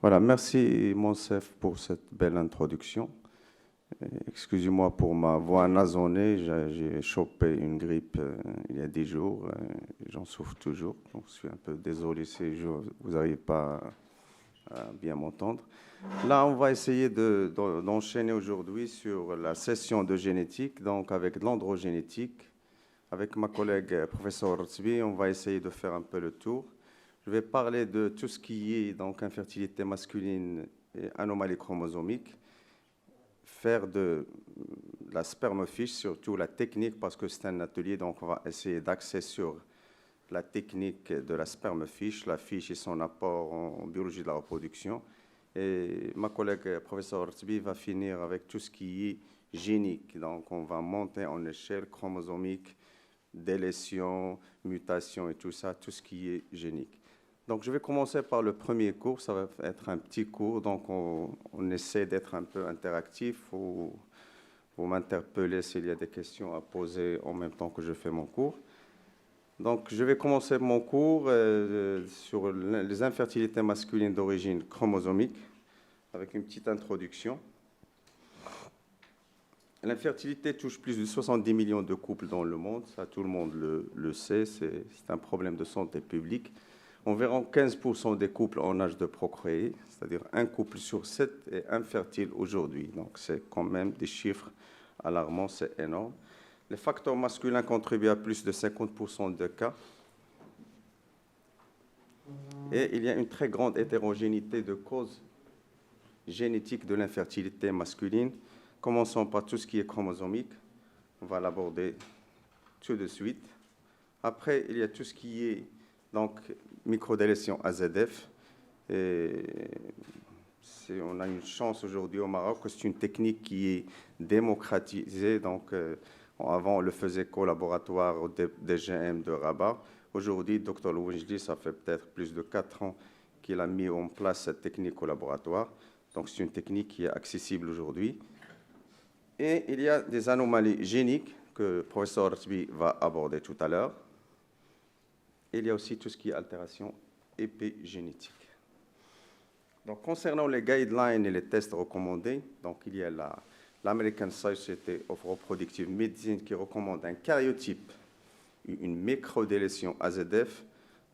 Voilà, merci Monsef pour cette belle introduction. Excusez-moi pour ma voix nasonnée, j'ai chopé une grippe il y a 10 jours, j'en souffre toujours, donc je suis un peu désolé si vous n'arrivez pas à bien m'entendre. Là, on va essayer d'enchaîner aujourd'hui sur la session de génétique, donc avec de l'androgénétique. Avec ma collègue professeur Rotsby, on va essayer de faire un peu le tour. Je vais parler de tout ce qui est donc infertilité masculine et anomalie chromosomique, faire de la spermofiche, surtout la technique, parce que c'est un atelier, donc on va essayer d'axer sur la technique de la spermofiche, la fiche et son apport en biologie de la reproduction. Et ma collègue professeur Rotsby va finir avec tout ce qui est génique. Donc on va monter en échelle chromosomique, délétion, mutation et tout ça, tout ce qui est génique. Donc, je vais commencer par le premier cours. Ça va être un petit cours. Donc, on essaie d'être un peu interactif. Vous m'interpellez s'il y a des questions à poser en même temps que je fais mon cours. Donc, je vais commencer mon cours sur les infertilités masculines d'origine chromosomique avec une petite introduction. L'infertilité touche plus de 70 millions de couples dans le monde. Ça, tout le monde le sait. C'est un problème de santé publique. Environ 15% des couples en âge de procréer, c'est-à-dire un couple sur 7 est infertile aujourd'hui. Donc c'est quand même des chiffres alarmants, c'est énorme. Les facteurs masculins contribuent à plus de 50% de cas. Et il y a une très grande hétérogénéité de causes génétiques de l'infertilité masculine. Commençons par tout ce qui est chromosomique. On va l'aborder tout de suite. Après, il y a tout ce qui est donc microdélétion AZF. Et on a une chance aujourd'hui au Maroc que c'est une technique qui est démocratisée. Donc, avant, on le faisait qu'au laboratoire au DGM de Rabat. Aujourd'hui, Dr Louinjli, ça fait peut-être plus de 4 ans qu'il a mis en place cette technique au laboratoire. Donc, c'est une technique qui est accessible aujourd'hui. Et il y a des anomalies géniques que le professeur Rotsby va aborder tout à l'heure. Il y a aussi tout ce qui est altération épigénétique. Donc, concernant les guidelines et les tests recommandés, donc il y a l'American Society of Reproductive Medicine qui recommande un karyotype, une microdélétion AZF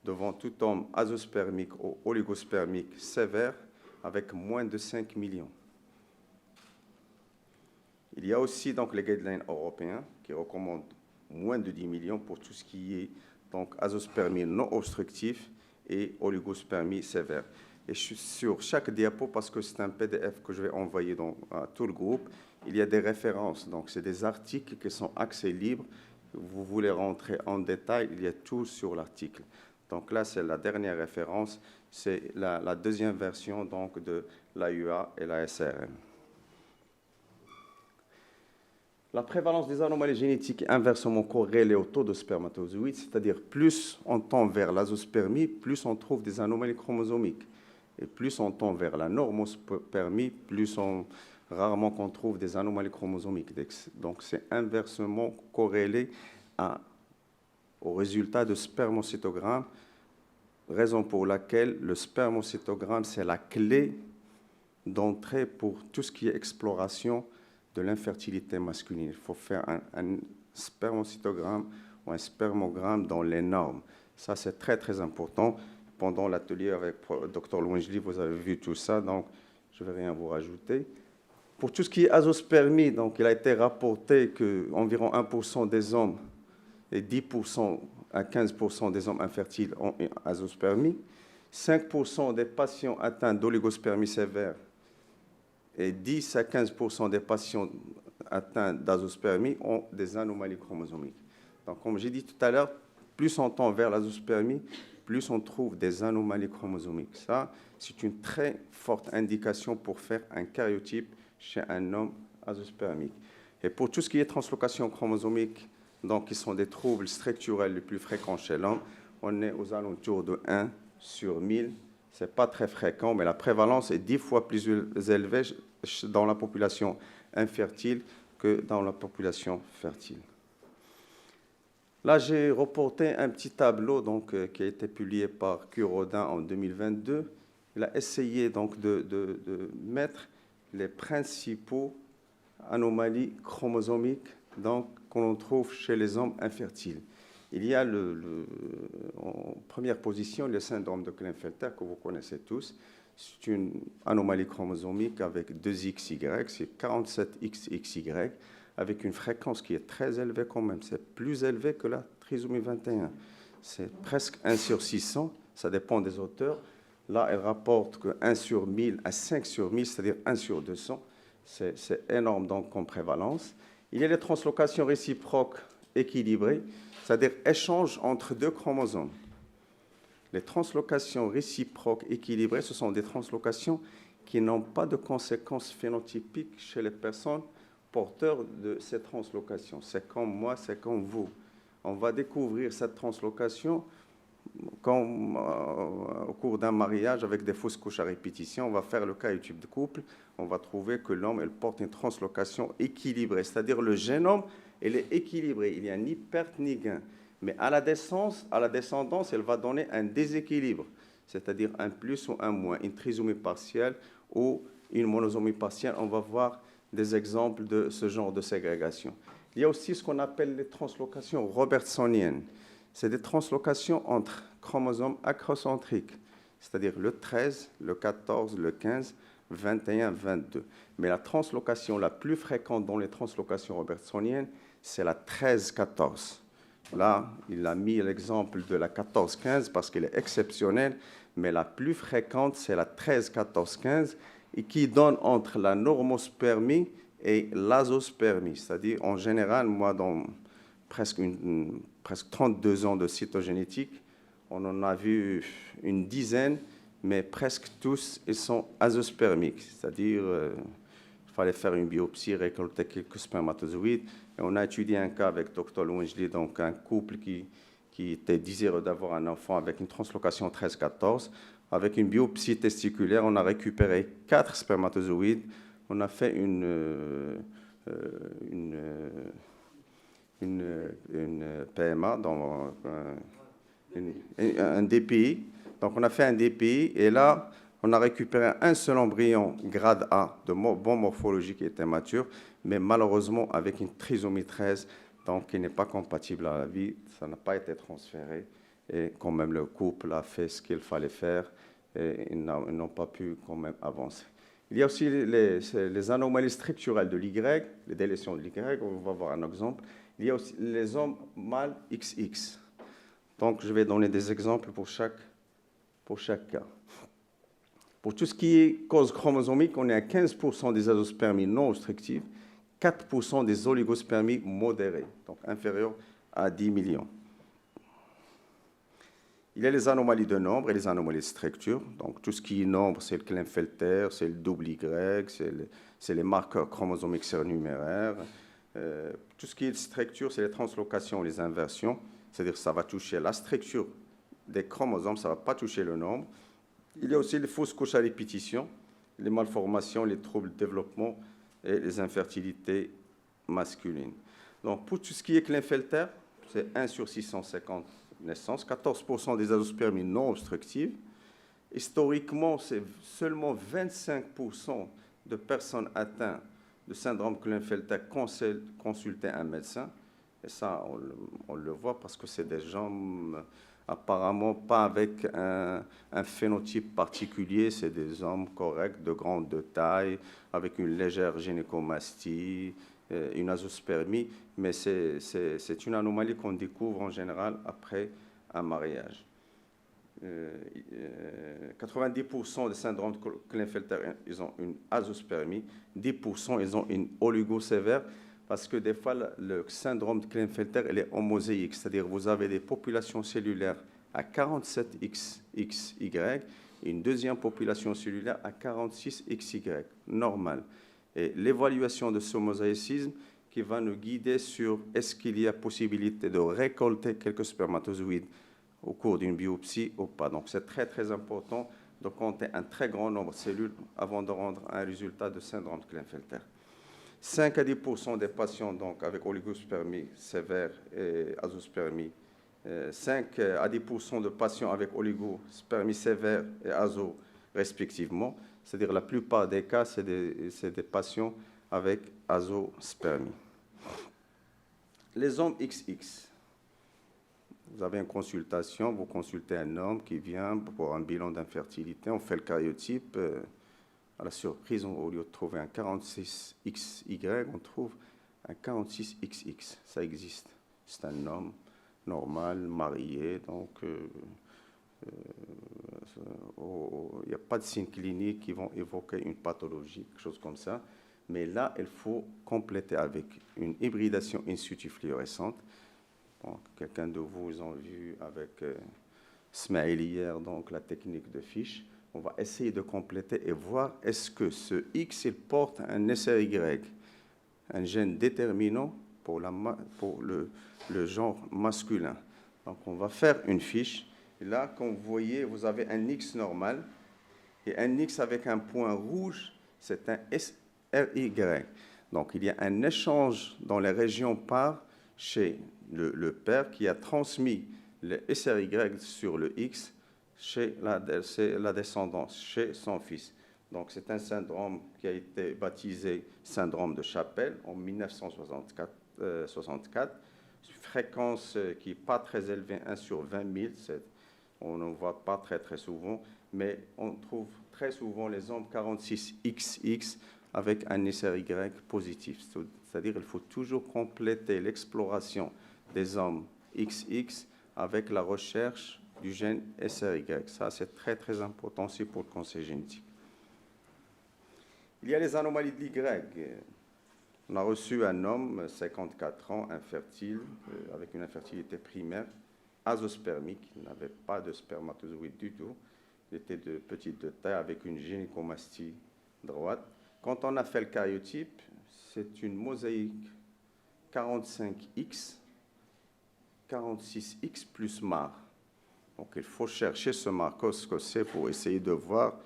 devant tout homme azospermique ou oligospermique sévère avec moins de 5 millions. Il y a aussi donc les guidelines européens qui recommandent moins de 10 millions pour tout ce qui est donc azospermie non obstructif et oligospermie sévère. Et sur chaque diapo, parce que c'est un PDF que je vais envoyer à tout le groupe, il y a des références. Donc, c'est des articles qui sont accès libre. Vous voulez rentrer en détail, il y a tout sur l'article. Donc là, c'est la dernière référence. C'est la deuxième version donc, de l'AUA et la SRM. La prévalence des anomalies génétiques est inversement corrélée au taux de spermatozoïdes, c'est-à-dire plus on tend vers l'azospermie, plus on trouve des anomalies chromosomiques. Et plus on tend vers la normospermie, plus rarement qu'on trouve des anomalies chromosomiques. Donc c'est inversement corrélé au résultat de spermocytogramme, raison pour laquelle le spermocytogramme, c'est la clé d'entrée pour tout ce qui est exploration de l'infertilité masculine. Il faut faire un spermocytogramme ou un spermogramme dans les normes. Ça, c'est très, très important. Pendant l'atelier avec Dr Louinjli, vous avez vu tout ça, donc je ne vais rien vous rajouter. Pour tout ce qui est azospermie, donc, il a été rapporté qu'environ 1% des hommes et 10% à 15% des hommes infertiles ont une azospermie. 5% des patients atteints d'oligospermie sévère et 10 à 15% des patients atteints d'azospermie ont des anomalies chromosomiques. Donc, comme j'ai dit tout à l'heure, plus on tend vers l'azospermie, plus on trouve des anomalies chromosomiques. Ça, c'est une très forte indication pour faire un karyotype chez un homme azospermique. Et pour tout ce qui est translocation chromosomique, donc qui sont des troubles structurels les plus fréquents chez l'homme, on est aux alentours de 1 sur 1000. Ce n'est pas très fréquent, mais la prévalence est 10 fois plus élevée dans la population infertile que dans la population fertile. Là, j'ai reporté un petit tableau donc, qui a été publié par Curodin en 2022. il a essayé donc de mettre les principaux anomalies chromosomiques qu'on trouve chez les hommes infertiles. Il y a en première position le syndrome de Klinefelter que vous connaissez tous. C'est une anomalie chromosomique avec 2XY, c'est 47XXY, avec une fréquence qui est très élevée quand même. C'est plus élevé que la trisomie 21. C'est presque 1 sur 600, ça dépend des auteurs. Là, elle rapporte que 1 sur 1000 à 5 sur 1000, c'est-à-dire 1 sur 200. C'est énorme donc comme prévalence. Il y a les translocations réciproques équilibrées, c'est-à-dire échange entre deux chromosomes. Les translocations réciproques équilibrées, ce sont des translocations qui n'ont pas de conséquences phénotypiques chez les personnes porteurs de ces translocations. C'est comme moi, c'est comme vous. On va découvrir cette translocation comme au cours d'un mariage avec des fausses couches à répétition. On va faire le cas étude de couple. On va trouver que l'homme porte une translocation équilibrée, c'est-à-dire le génome, il est équilibré. Il n'y a ni perte ni gain. Mais à la descendance, elle va donner un déséquilibre, c'est-à-dire un plus ou un moins, une trisomie partielle ou une monosomie partielle. On va voir des exemples de ce genre de ségrégation. Il y a aussi ce qu'on appelle les translocations robertsoniennes. C'est des translocations entre chromosomes acrocentriques, c'est-à-dire le 13, le 14, le 15, 21, 22. Mais la translocation la plus fréquente dans les translocations robertsoniennes, c'est la 13-14. Là, il a mis l'exemple de la 14-15 parce qu'elle est exceptionnelle, mais la plus fréquente, c'est la 13-14-15 et qui donne entre la normospermie et l'azospermie. C'est-à-dire, en général, moi, dans presque 32 ans de cytogénétique, on en a vu une dizaine, mais presque tous, ils sont azospermiques. C'est-à-dire, il fallait faire une biopsie, récolter quelques spermatozoïdes. Et on a étudié un cas avec Dr. Louinjli, donc un couple qui était désireux d'avoir un enfant avec une translocation 13-14. Avec une biopsie testiculaire, on a récupéré 4 spermatozoïdes. On a fait une PMA, donc un DPI. Donc on a fait un DPI et là, on a récupéré un seul embryon grade A de bonne morphologie qui était mature, mais malheureusement avec une trisomie 13, donc qui n'est pas compatible à la vie, ça n'a pas été transféré. Et quand même, le couple a fait ce qu'il fallait faire et ils n'ont pas pu quand même avancer. Il y a aussi les anomalies structurelles de l'Y, les délétions de l'Y, on va voir un exemple. Il y a aussi les hommes mâles XX. Donc, je vais donner des exemples pour chaque cas. Pour tout ce qui est cause chromosomique, on est à 15% des azospermies non obstructives, 4% des oligospermies modérées, donc inférieures à 10 millions. Il y a les anomalies de nombre et les anomalies de structure. Donc, tout ce qui est nombre, c'est le Klinefelter, c'est le double Y, c'est les marqueurs chromosomiques surnuméraires. Tout ce qui est structure, c'est les translocations, les inversions. C'est-à-dire que ça va toucher la structure des chromosomes, ça ne va pas toucher le nombre. Il y a aussi les fausses couches à répétition, les malformations, les troubles de développement et les infertilités masculines. Donc, pour tout ce qui est Klinefelter, c'est 1 sur 650 naissances, 14% des azospermies non obstructives. Historiquement, c'est seulement 25% de personnes atteintes de syndrome Klinefelter consultaient un médecin. Et ça, on le voit parce que c'est des gens apparemment pas avec un phénotype particulier, c'est des hommes corrects, de grande taille, avec une légère gynécomastie, une azospermie, mais c'est une anomalie qu'on découvre en général après un mariage. 90% des syndromes de Klinefelter, ils ont une azospermie, 10% ils ont une oligosévère, parce que des fois, le syndrome de Klinefelter, il est homoséique, c'est-à-dire vous avez des populations cellulaires à 47XY et une deuxième population cellulaire à 46XY, normal. Et l'évaluation de ce mosaïcisme qui va nous guider sur est-ce qu'il y a possibilité de récolter quelques spermatozoïdes au cours d'une biopsie ou pas. Donc c'est très très important de compter un très grand nombre de cellules avant de rendre un résultat de syndrome de Klinefelter. 5 à 10% des patients donc, avec oligospermie sévère et azospermie, 5 à 10% de patients avec oligospermie sévère et azo respectivement. C'est-à-dire la plupart des cas, c'est des patients avec azoospermie. Les hommes XX. Vous avez une consultation, vous consultez un homme qui vient pour un bilan d'infertilité, on fait le karyotype. À la surprise, au lieu de trouver un 46XY, on trouve un 46XX. Ça existe. C'est un homme normal, marié, donc il n'y a pas de signes cliniques qui vont évoquer une pathologie, quelque chose comme ça. Mais là, il faut compléter avec une hybridation in situ fluorescente. Bon, quelqu'un de vous a vu avec Smaïl hier, donc la technique de fiche. On va essayer de compléter et voir est-ce que ce X il porte un SRY, un gène déterminant pour le genre masculin. Donc on va faire une fiche. Et là, comme vous voyez, vous avez un X normal et un X avec un point rouge, c'est un SRY. Donc il y a un échange dans les régions pares chez le père qui a transmis le SRY sur le X chez la descendance, chez son fils. Donc c'est un syndrome qui a été baptisé syndrome de Chapelle en 1964. Fréquence qui n'est pas très élevée, 1 sur 20 000. On n'en voit pas très très souvent, mais on trouve très souvent les hommes 46XX avec un SRY positif. C'est-à-dire qu'il faut toujours compléter l'exploration des hommes XX avec la recherche du gène SRY. Ça, c'est très, très important aussi pour le conseil génétique. Il y a les anomalies de l'Y. On a reçu un homme, 54 ans, infertile, avec une infertilité primaire, azoospermique, il n'avait pas de spermatozoïde du tout. Il était de petite de taille avec une gynécomastie droite. Quand on a fait le karyotype, c'est une mosaïque 45X, 46X plus MAR. Donc il faut chercher ce marqueur, ce que c'est, pour essayer de voir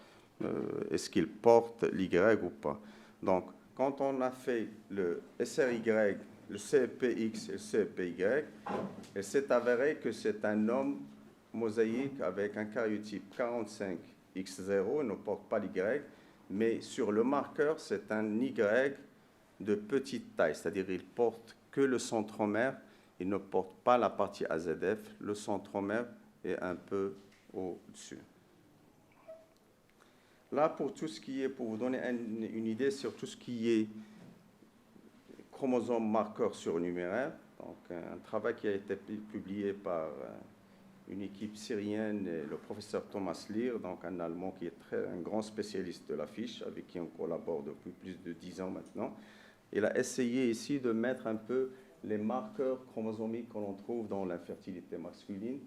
est-ce qu'il porte l'Y ou pas. Donc quand on a fait le SRY, le CEPX et le CEPY, il s'est avéré que c'est un homme mosaïque avec un karyotype 45X0, il ne porte pas l'Y, mais sur le marqueur, c'est un Y de petite taille, c'est-à-dire il porte que le centromère, il ne porte pas la partie AZF, le centromère est un peu au-dessus. Là, pour tout ce qui est, pour vous donner une idée sur tout ce qui est chromosome marqueur surnuméraire, donc un travail qui a été publié par une équipe syrienne, et le professeur Thomas Lear, donc un Allemand qui est un grand spécialiste de la fiche, avec qui on collabore depuis plus de 10 ans maintenant. Il a essayé ici de mettre un peu les marqueurs chromosomiques que l'on trouve dans l'infertilité masculine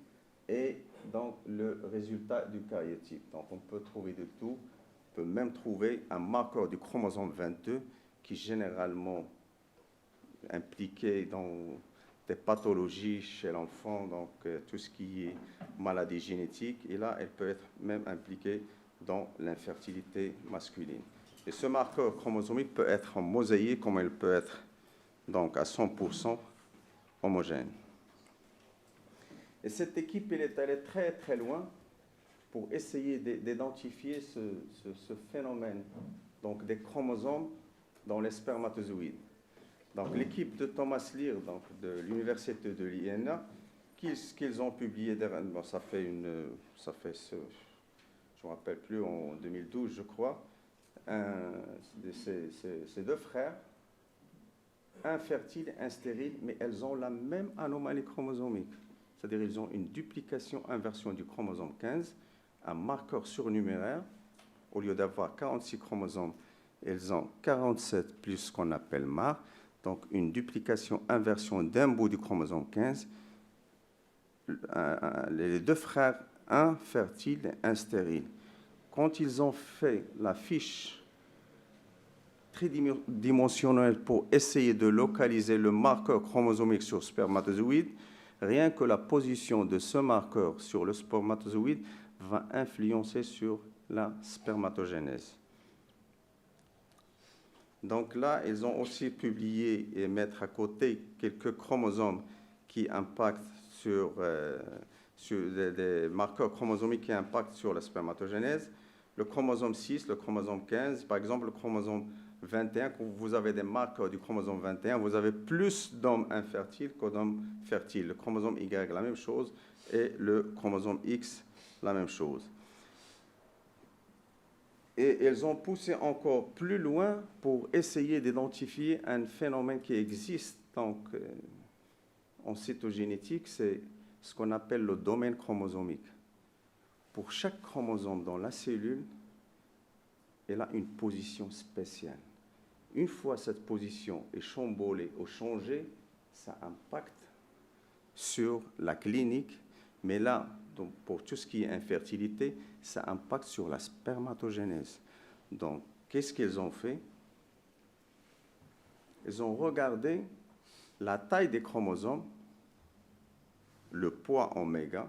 et dans le résultat du karyotype. Donc on peut trouver de tout. On peut même trouver un marqueur du chromosome 22 qui est généralement impliqué dans des pathologies chez l'enfant, donc tout ce qui est maladie génétique. Et là, elle peut être même impliquée dans l'infertilité masculine. Et ce marqueur chromosomique peut être en mosaïque comme elle peut être donc à 100% homogène. Et cette équipe, elle est allée très très loin pour essayer d'identifier ce phénomène donc des chromosomes dans les spermatozoïdes. Donc l'équipe de Thomas Lear, donc de l'université de l'INA, ce qu'ils ont publié, bon, ça fait je ne me rappelle plus, en 2012 je crois, ces deux frères, infertiles, instériles, mais elles ont la même anomalie chromosomique. C'est-à-dire qu'ils ont une duplication-inversion du chromosome 15, un marqueur surnuméraire. Au lieu d'avoir 46 chromosomes, elles ont 47 plus ce qu'on appelle MAR, donc une duplication-inversion d'un bout du chromosome 15. Les deux frères infertiles et instériles. Quand ils ont fait la fiche tridimensionnelle pour essayer de localiser le marqueur chromosomique sur spermatozoïde, rien que la position de ce marqueur sur le spermatozoïde va influencer sur la spermatogénèse. Donc là, ils ont aussi publié et mettre à côté quelques chromosomes qui impactent sur des marqueurs chromosomiques qui impactent sur la spermatogénèse. le chromosome 6, le chromosome 15, par exemple le chromosome 21, quand vous avez des marqueurs du chromosome 21, vous avez plus d'hommes infertiles que d'hommes fertiles. Le chromosome Y, la même chose, et le chromosome X, la même chose. Et elles ont poussé encore plus loin pour essayer d'identifier un phénomène qui existe donc, en cytogénétique, c'est ce qu'on appelle le domaine chromosomique. Pour chaque chromosome dans la cellule, elle a une position spéciale. Une fois cette position est chamboulée ou changée, ça impacte sur la clinique, mais là, donc, pour tout ce qui est infertilité, ça impacte sur la spermatogénèse. Donc, qu'est-ce qu'ils ont fait? Ils ont regardé la taille des chromosomes, le poids oméga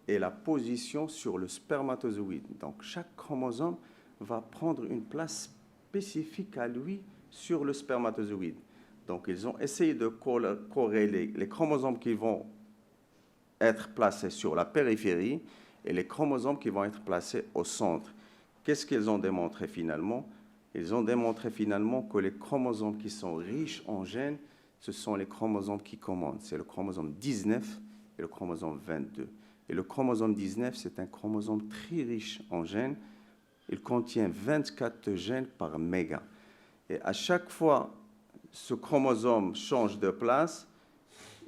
et la position sur le spermatozoïde. Donc, chaque chromosome va prendre une place spécifique à lui sur le spermatozoïde. Donc, ils ont essayé de corréler les chromosomes qui vont être placés sur la périphérie et les chromosomes qui vont être placés au centre. Qu'est-ce qu'ils ont démontré finalement? Ils ont démontré finalement que les chromosomes qui sont riches en gènes, ce sont les chromosomes qui commandent. C'est le chromosome 19 et le chromosome 22. Et le chromosome 19, c'est un chromosome très riche en gènes. Il contient 24 gènes par méga. Et à chaque fois, ce chromosome change de place,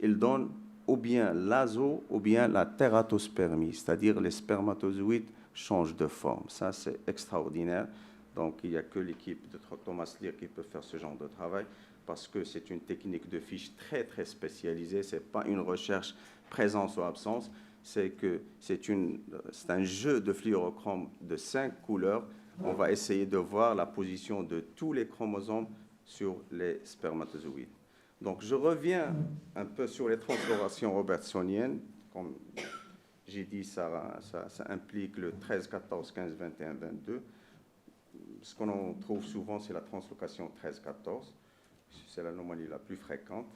il donne ou bien l'azo ou bien la tératospermie, c'est-à-dire les spermatozoïdes changent de forme. Ça, c'est extraordinaire. Donc, il n'y a que l'équipe de Thomas Lear qui peut faire ce genre de travail parce que c'est une technique de fiche très, très spécialisée. Ce n'est pas une recherche présence ou absence. C'est un jeu de fluorochrome de 5 couleurs. On va essayer de voir la position de tous les chromosomes sur les spermatozoïdes. Donc, je reviens un peu sur les translocations robertsoniennes. Comme j'ai dit, ça implique le 13, 14, 15, 21, 22. Ce qu'on trouve souvent, c'est la translocation 13-14. C'est l'anomalie la plus fréquente.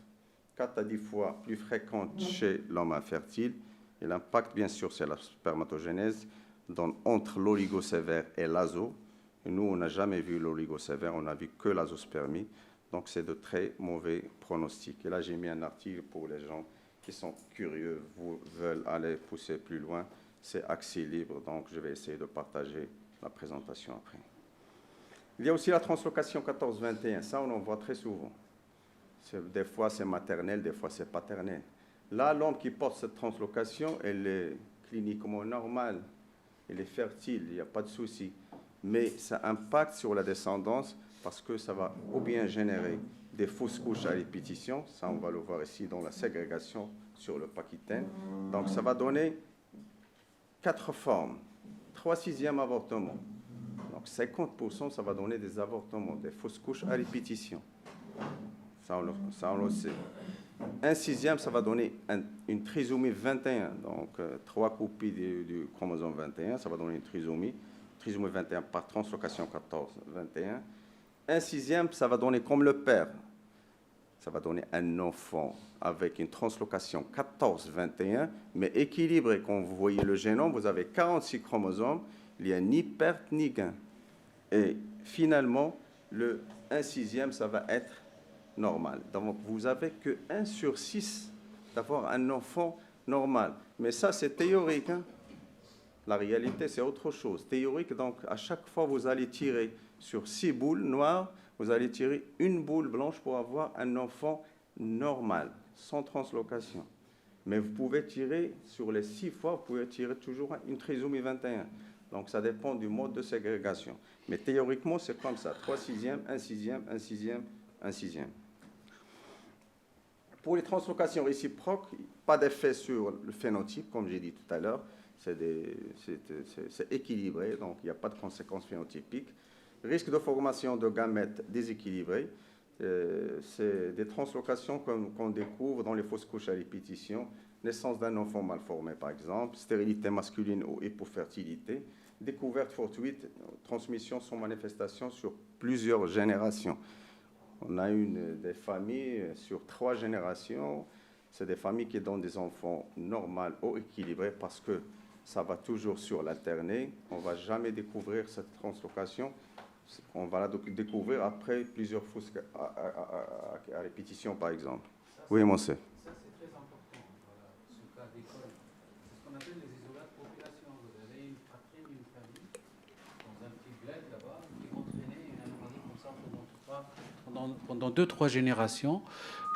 4 à 10 fois plus fréquente chez l'homme infertile. Et l'impact, bien sûr, c'est la spermatogénèse entre l'oligocévère et l'azo. Et nous, on n'a jamais vu l'oligocévère, on n'a vu que l'azospermie. Donc, c'est de très mauvais pronostics. Et là, j'ai mis un article pour les gens qui sont curieux, veulent aller pousser plus loin. C'est accès libre, donc je vais essayer de partager la présentation après. Il y a aussi la translocation 14-21. Ça, on en voit très souvent. Des fois, c'est maternel, des fois, c'est paternel. Là, l'homme qui porte cette translocation, elle est cliniquement normale, elle est fertile, il n'y a pas de souci. Mais ça impacte sur la descendance parce que ça va ou bien générer des fausses couches à répétition, ça on va le voir ici dans la ségrégation sur le paquitaine. Donc ça va donner 4 formes, 3/6 avortements. Donc 50%, ça va donner des avortements, des fausses couches à répétition. Ça on le sait. 1/6, ça va donner une trisomie 21, donc 3 copies du chromosome 21, ça va donner une trisomie 21 par translocation 14-21. 1/6, ça va donner comme le père, ça va donner un enfant avec une translocation 14-21, mais équilibré. Quand vous voyez le génome, vous avez 46 chromosomes, il n'y a ni perte ni gain. Et finalement, le 1/6, ça va être normal. Donc, vous n'avez que 1 sur 6 d'avoir un enfant normal. Mais ça, c'est théorique. Hein? La réalité, c'est autre chose. Théorique, donc, à chaque fois, vous allez tirer sur 6 boules noires, vous allez tirer une boule blanche pour avoir un enfant normal, sans translocation. Mais vous pouvez tirer sur les 6 fois, vous pouvez tirer toujours une trisomie 21. Donc, ça dépend du mode de ségrégation. Mais théoriquement, c'est comme ça. 3/6, 1/6, 1/6, 1/6. Pour les translocations réciproques, pas d'effet sur le phénotype, comme j'ai dit tout à l'heure. C'est équilibré, donc il n'y a pas de conséquences phénotypiques. Risque de formation de gamètes déséquilibrés, c'est des translocations qu'on découvre dans les fausses couches à répétition, naissance d'un enfant mal formé par exemple, stérilité masculine ou hypofertilité, découverte fortuite, transmission sans manifestation sur plusieurs générations. On a des familles sur 3 générations, c'est des familles qui donnent des enfants normaux ou équilibrés parce que ça va toujours sur l'alterné. On ne va jamais découvrir cette translocation. On va la découvrir après plusieurs fausses à répétition, par exemple. Oui, mon sœur. Ça, c'est très important, voilà, ce cas d'école. C'est ce qu'on appelle les isolats de population. Vous avez une fratrie, une famille, dans un petit bled là-bas, qui vont traîner une anomalie comme ça pendant 2-3 générations,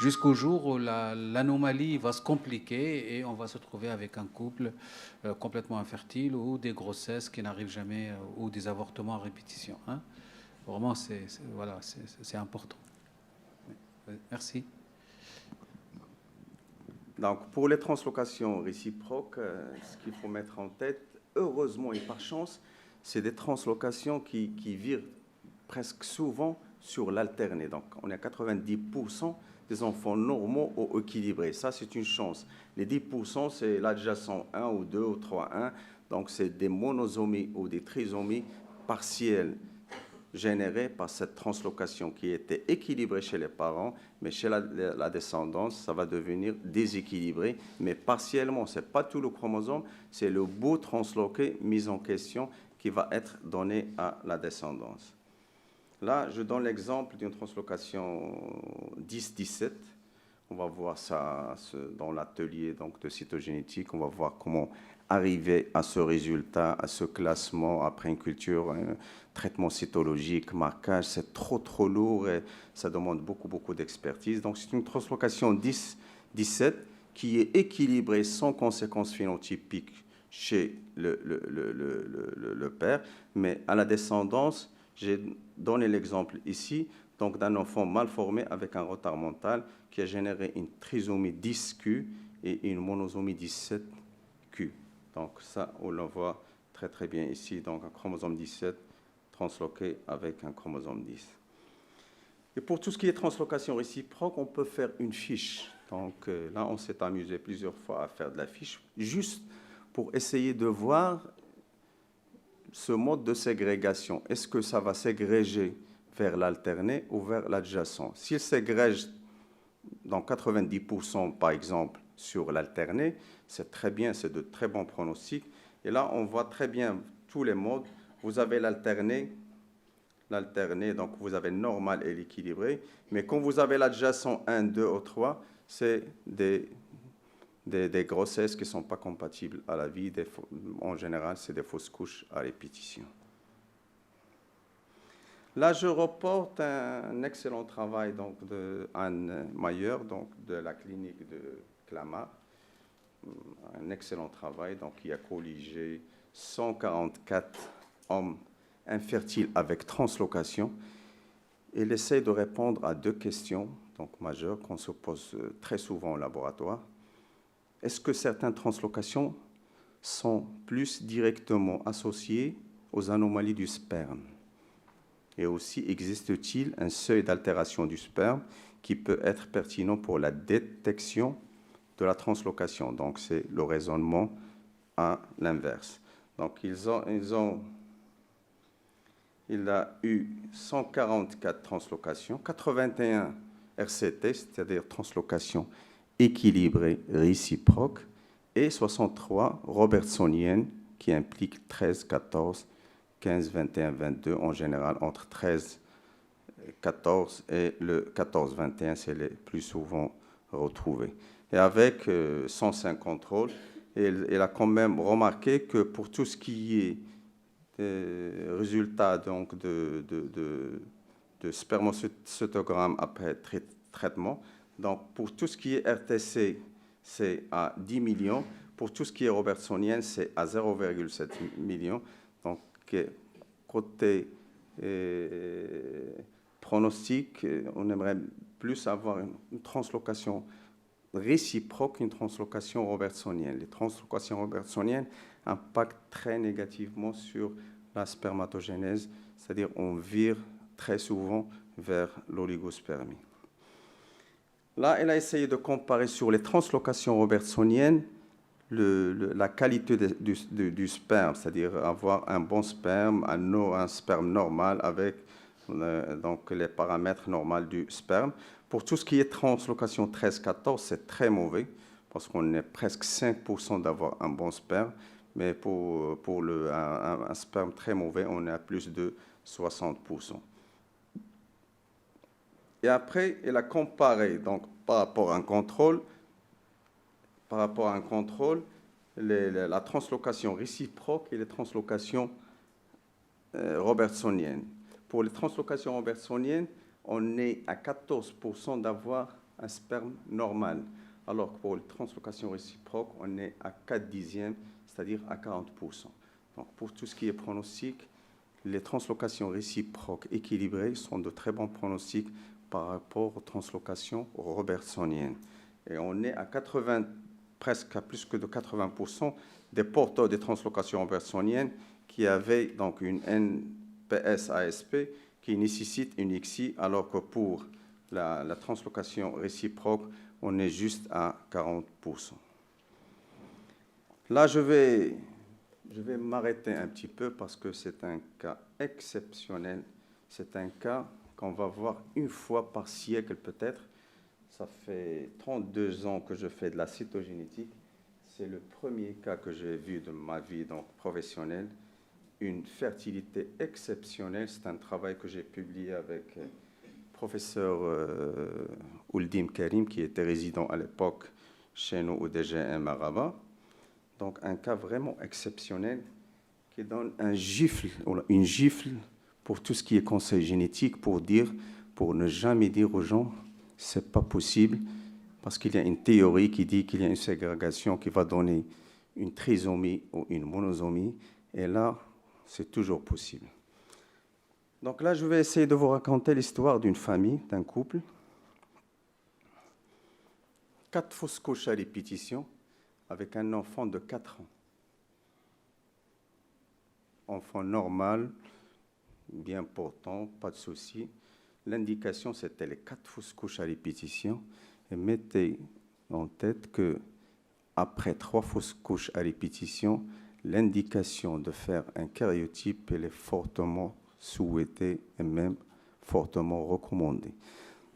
jusqu'au jour où l'anomalie va se compliquer et on va se trouver avec un couple complètement infertile ou des grossesses qui n'arrivent jamais ou des avortements à répétition. Hein. Vraiment, c'est important. Merci. Donc, pour les translocations réciproques, ce qu'il faut mettre en tête, heureusement et par chance, c'est des translocations qui virent presque souvent sur l'alterné. Donc, on est à 90% des enfants normaux ou équilibrés. Ça, c'est une chance. Les 10%, c'est l'adjacent 1 ou 2 ou 3, 1. Donc, c'est des monosomies ou des trisomies partielles générées par cette translocation qui était équilibrée chez les parents, mais chez la descendance, ça va devenir déséquilibré, mais partiellement. Ce n'est pas tout le chromosome, c'est le bout transloqué mis en question qui va être donné à la descendance. Là, je donne l'exemple d'une translocation 10-17. On va voir ça dans l'atelier de cytogénétique. On va voir comment arriver à ce résultat, à ce classement après une culture, un traitement cytologique, marquage. C'est trop lourd et ça demande beaucoup d'expertise. Donc, c'est une translocation 10-17 qui est équilibrée sans conséquences phénotypiques chez le père, mais à la descendance, j'ai donné l'exemple ici donc d'un enfant mal formé avec un retard mental qui a généré une trisomie 10Q et une monosomie 17Q. Donc ça, on le voit très bien ici, donc un chromosome 17 transloqué avec un chromosome 10. Et pour tout ce qui est translocation réciproque, on peut faire une fiche. Donc là, on s'est amusé plusieurs fois à faire de la fiche, juste pour essayer de voir ce mode de ségrégation. Est-ce que ça va ségréger vers l'alterné ou vers l'adjacent? S'il ségrège dans 90% par exemple sur l'alterné, c'est très bien, c'est de très bons pronostics. Et là, on voit très bien tous les modes. Vous avez l'alterné, donc vous avez normal et l'équilibré. Mais quand vous avez l'adjacent 1, 2 ou 3, c'est des grossesses qui ne sont pas compatibles à la vie. En général, c'est des fausses couches à répétition. Là, je reporte un excellent travail de Anne Mayer, de la clinique de Clamart. Un excellent travail, qui a colligé 144 hommes infertiles avec translocation. Elle essaie de répondre à 2 questions majeures qu'on se pose très souvent au laboratoire. Est-ce que certaines translocations sont plus directement associées aux anomalies du sperme? Et aussi, existe-t-il un seuil d'altération du sperme qui peut être pertinent pour la détection de la translocation? Donc, c'est le raisonnement à l'inverse. Donc, il a eu 144 translocations, 81 RCT, c'est-à-dire translocations équilibrées réciproques, et 63 robertsoniennes qui impliquent 13, 14, 15, 21, 22, en général entre 13, 14 et le 14, 21, c'est les plus souvent retrouvés. Et avec 105 contrôles, elle a quand même remarqué que pour tout ce qui est résultat de spermocytogramme après traitement, donc pour tout ce qui est RTC, c'est à 10 millions. Pour tout ce qui est robertsonienne, c'est à 0,7 millions. Donc, côté pronostic, on aimerait plus avoir une translocation réciproque qu'une translocation robertsonienne. Les translocations robertsoniennes impactent très négativement sur la spermatogénèse, c'est-à-dire on vire très souvent vers l'oligospermie. Là, elle a essayé de comparer sur les translocations robertsoniennes la qualité du sperme, c'est-à-dire avoir un bon sperme, un sperme normal avec les paramètres normaux du sperme. Pour tout ce qui est translocation 13-14, c'est très mauvais parce qu'on est presque 5% d'avoir un bon sperme, mais pour un sperme très mauvais, on est à plus de 60%. Et après, elle a comparé, donc par rapport à un contrôle, la translocation réciproque et les translocations robertsoniennes. Pour les translocations robertsoniennes, on est à 14% d'avoir un sperme normal, alors que pour les translocations réciproques, on est à 4 dixièmes, c'est-à-dire à 40%. Donc pour tout ce qui est pronostic, les translocations réciproques équilibrées sont de très bons pronostics par rapport aux translocations robertsoniennes. Et on est à 80, presque à plus que de 80% des porteurs des translocations robertsoniennes qui avaient donc une NPS-ASP qui nécessite une ICSI, alors que pour la translocation réciproque, on est juste à 40%. Là, je vais m'arrêter un petit peu parce que c'est un cas exceptionnel. C'est un cas qu'on va voir une fois par siècle peut-être. Ça fait 32 ans que je fais de la cytogénétique. C'est le premier cas que j'ai vu de ma vie donc, professionnelle. Une fertilité exceptionnelle. C'est un travail que j'ai publié avec le professeur Ouldim Karim, qui était résident à l'époque chez nous au DGM à Rabat. Donc un cas vraiment exceptionnel qui donne une gifle pour tout ce qui est conseil génétique, pour ne jamais dire aux gens, c'est pas possible, parce qu'il y a une théorie qui dit qu'il y a une ségrégation qui va donner une trisomie ou une monosomie, et là, c'est toujours possible. Donc là, je vais essayer de vous raconter l'histoire d'une famille, d'un couple. 4 fausses couches à répétition, avec un enfant de 4 ans. Enfant normal, bien portant, pas de souci. L'indication, c'était les 4 fausses couches à répétition. Et mettez en tête que après 3 fausses couches à répétition, l'indication de faire un karyotype, elle est fortement souhaitée et même fortement recommandée.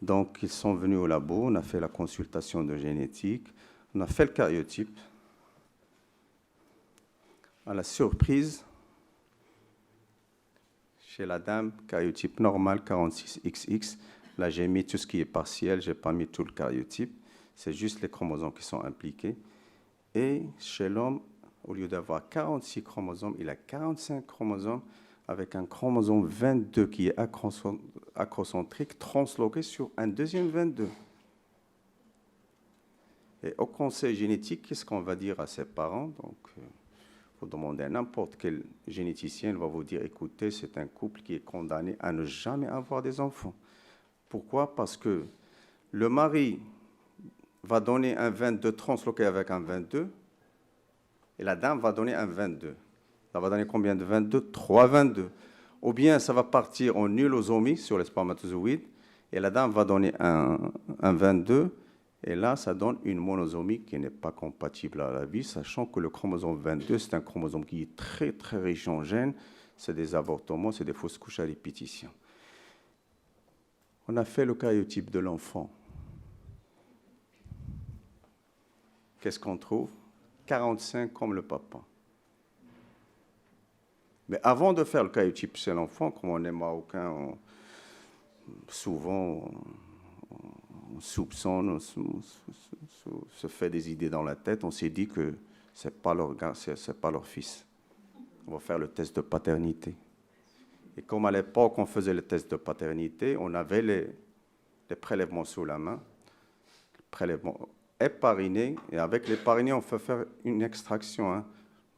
Donc, ils sont venus au labo, on a fait la consultation de génétique, on a fait le karyotype. À la surprise, chez la dame, karyotype normal 46XX. Là, j'ai mis tout ce qui est partiel, je n'ai pas mis tout le karyotype. C'est juste les chromosomes qui sont impliqués. Et chez l'homme, au lieu d'avoir 46 chromosomes, il a 45 chromosomes avec un chromosome 22 qui est acrocentrique, transloqué sur un deuxième 22. Et au conseil génétique, qu'est-ce qu'on va dire à ses parents? Donc, vous demandez à n'importe quel généticien, il va vous dire, écoutez, c'est un couple qui est condamné à ne jamais avoir des enfants. Pourquoi? Parce que le mari va donner un 22 transloqué avec un 22, et la dame va donner un 22. Ça va donner combien de 22? 3 22. Ou bien ça va partir en nulosomie sur les spermatozoïdes, et la dame va donner un 22, et là, ça donne une monosomie qui n'est pas compatible à la vie, sachant que le chromosome 22, c'est un chromosome qui est très, très riche en gènes. C'est des avortements, c'est des fausses couches à répétition. On a fait le karyotype de l'enfant. Qu'est-ce qu'on trouve? 45 comme le papa. Mais avant de faire le karyotype chez l'enfant, comme on est marocain, souvent on soupçonne, on se fait des idées dans la tête, on s'est dit que ce n'est pas leur gars, c'est pas leur fils. On va faire le test de paternité. Et comme à l'époque, on faisait le test de paternité, on avait les prélèvements sous la main, prélèvements éparinés, et avec l'éparinés, on peut faire une extraction. Hein.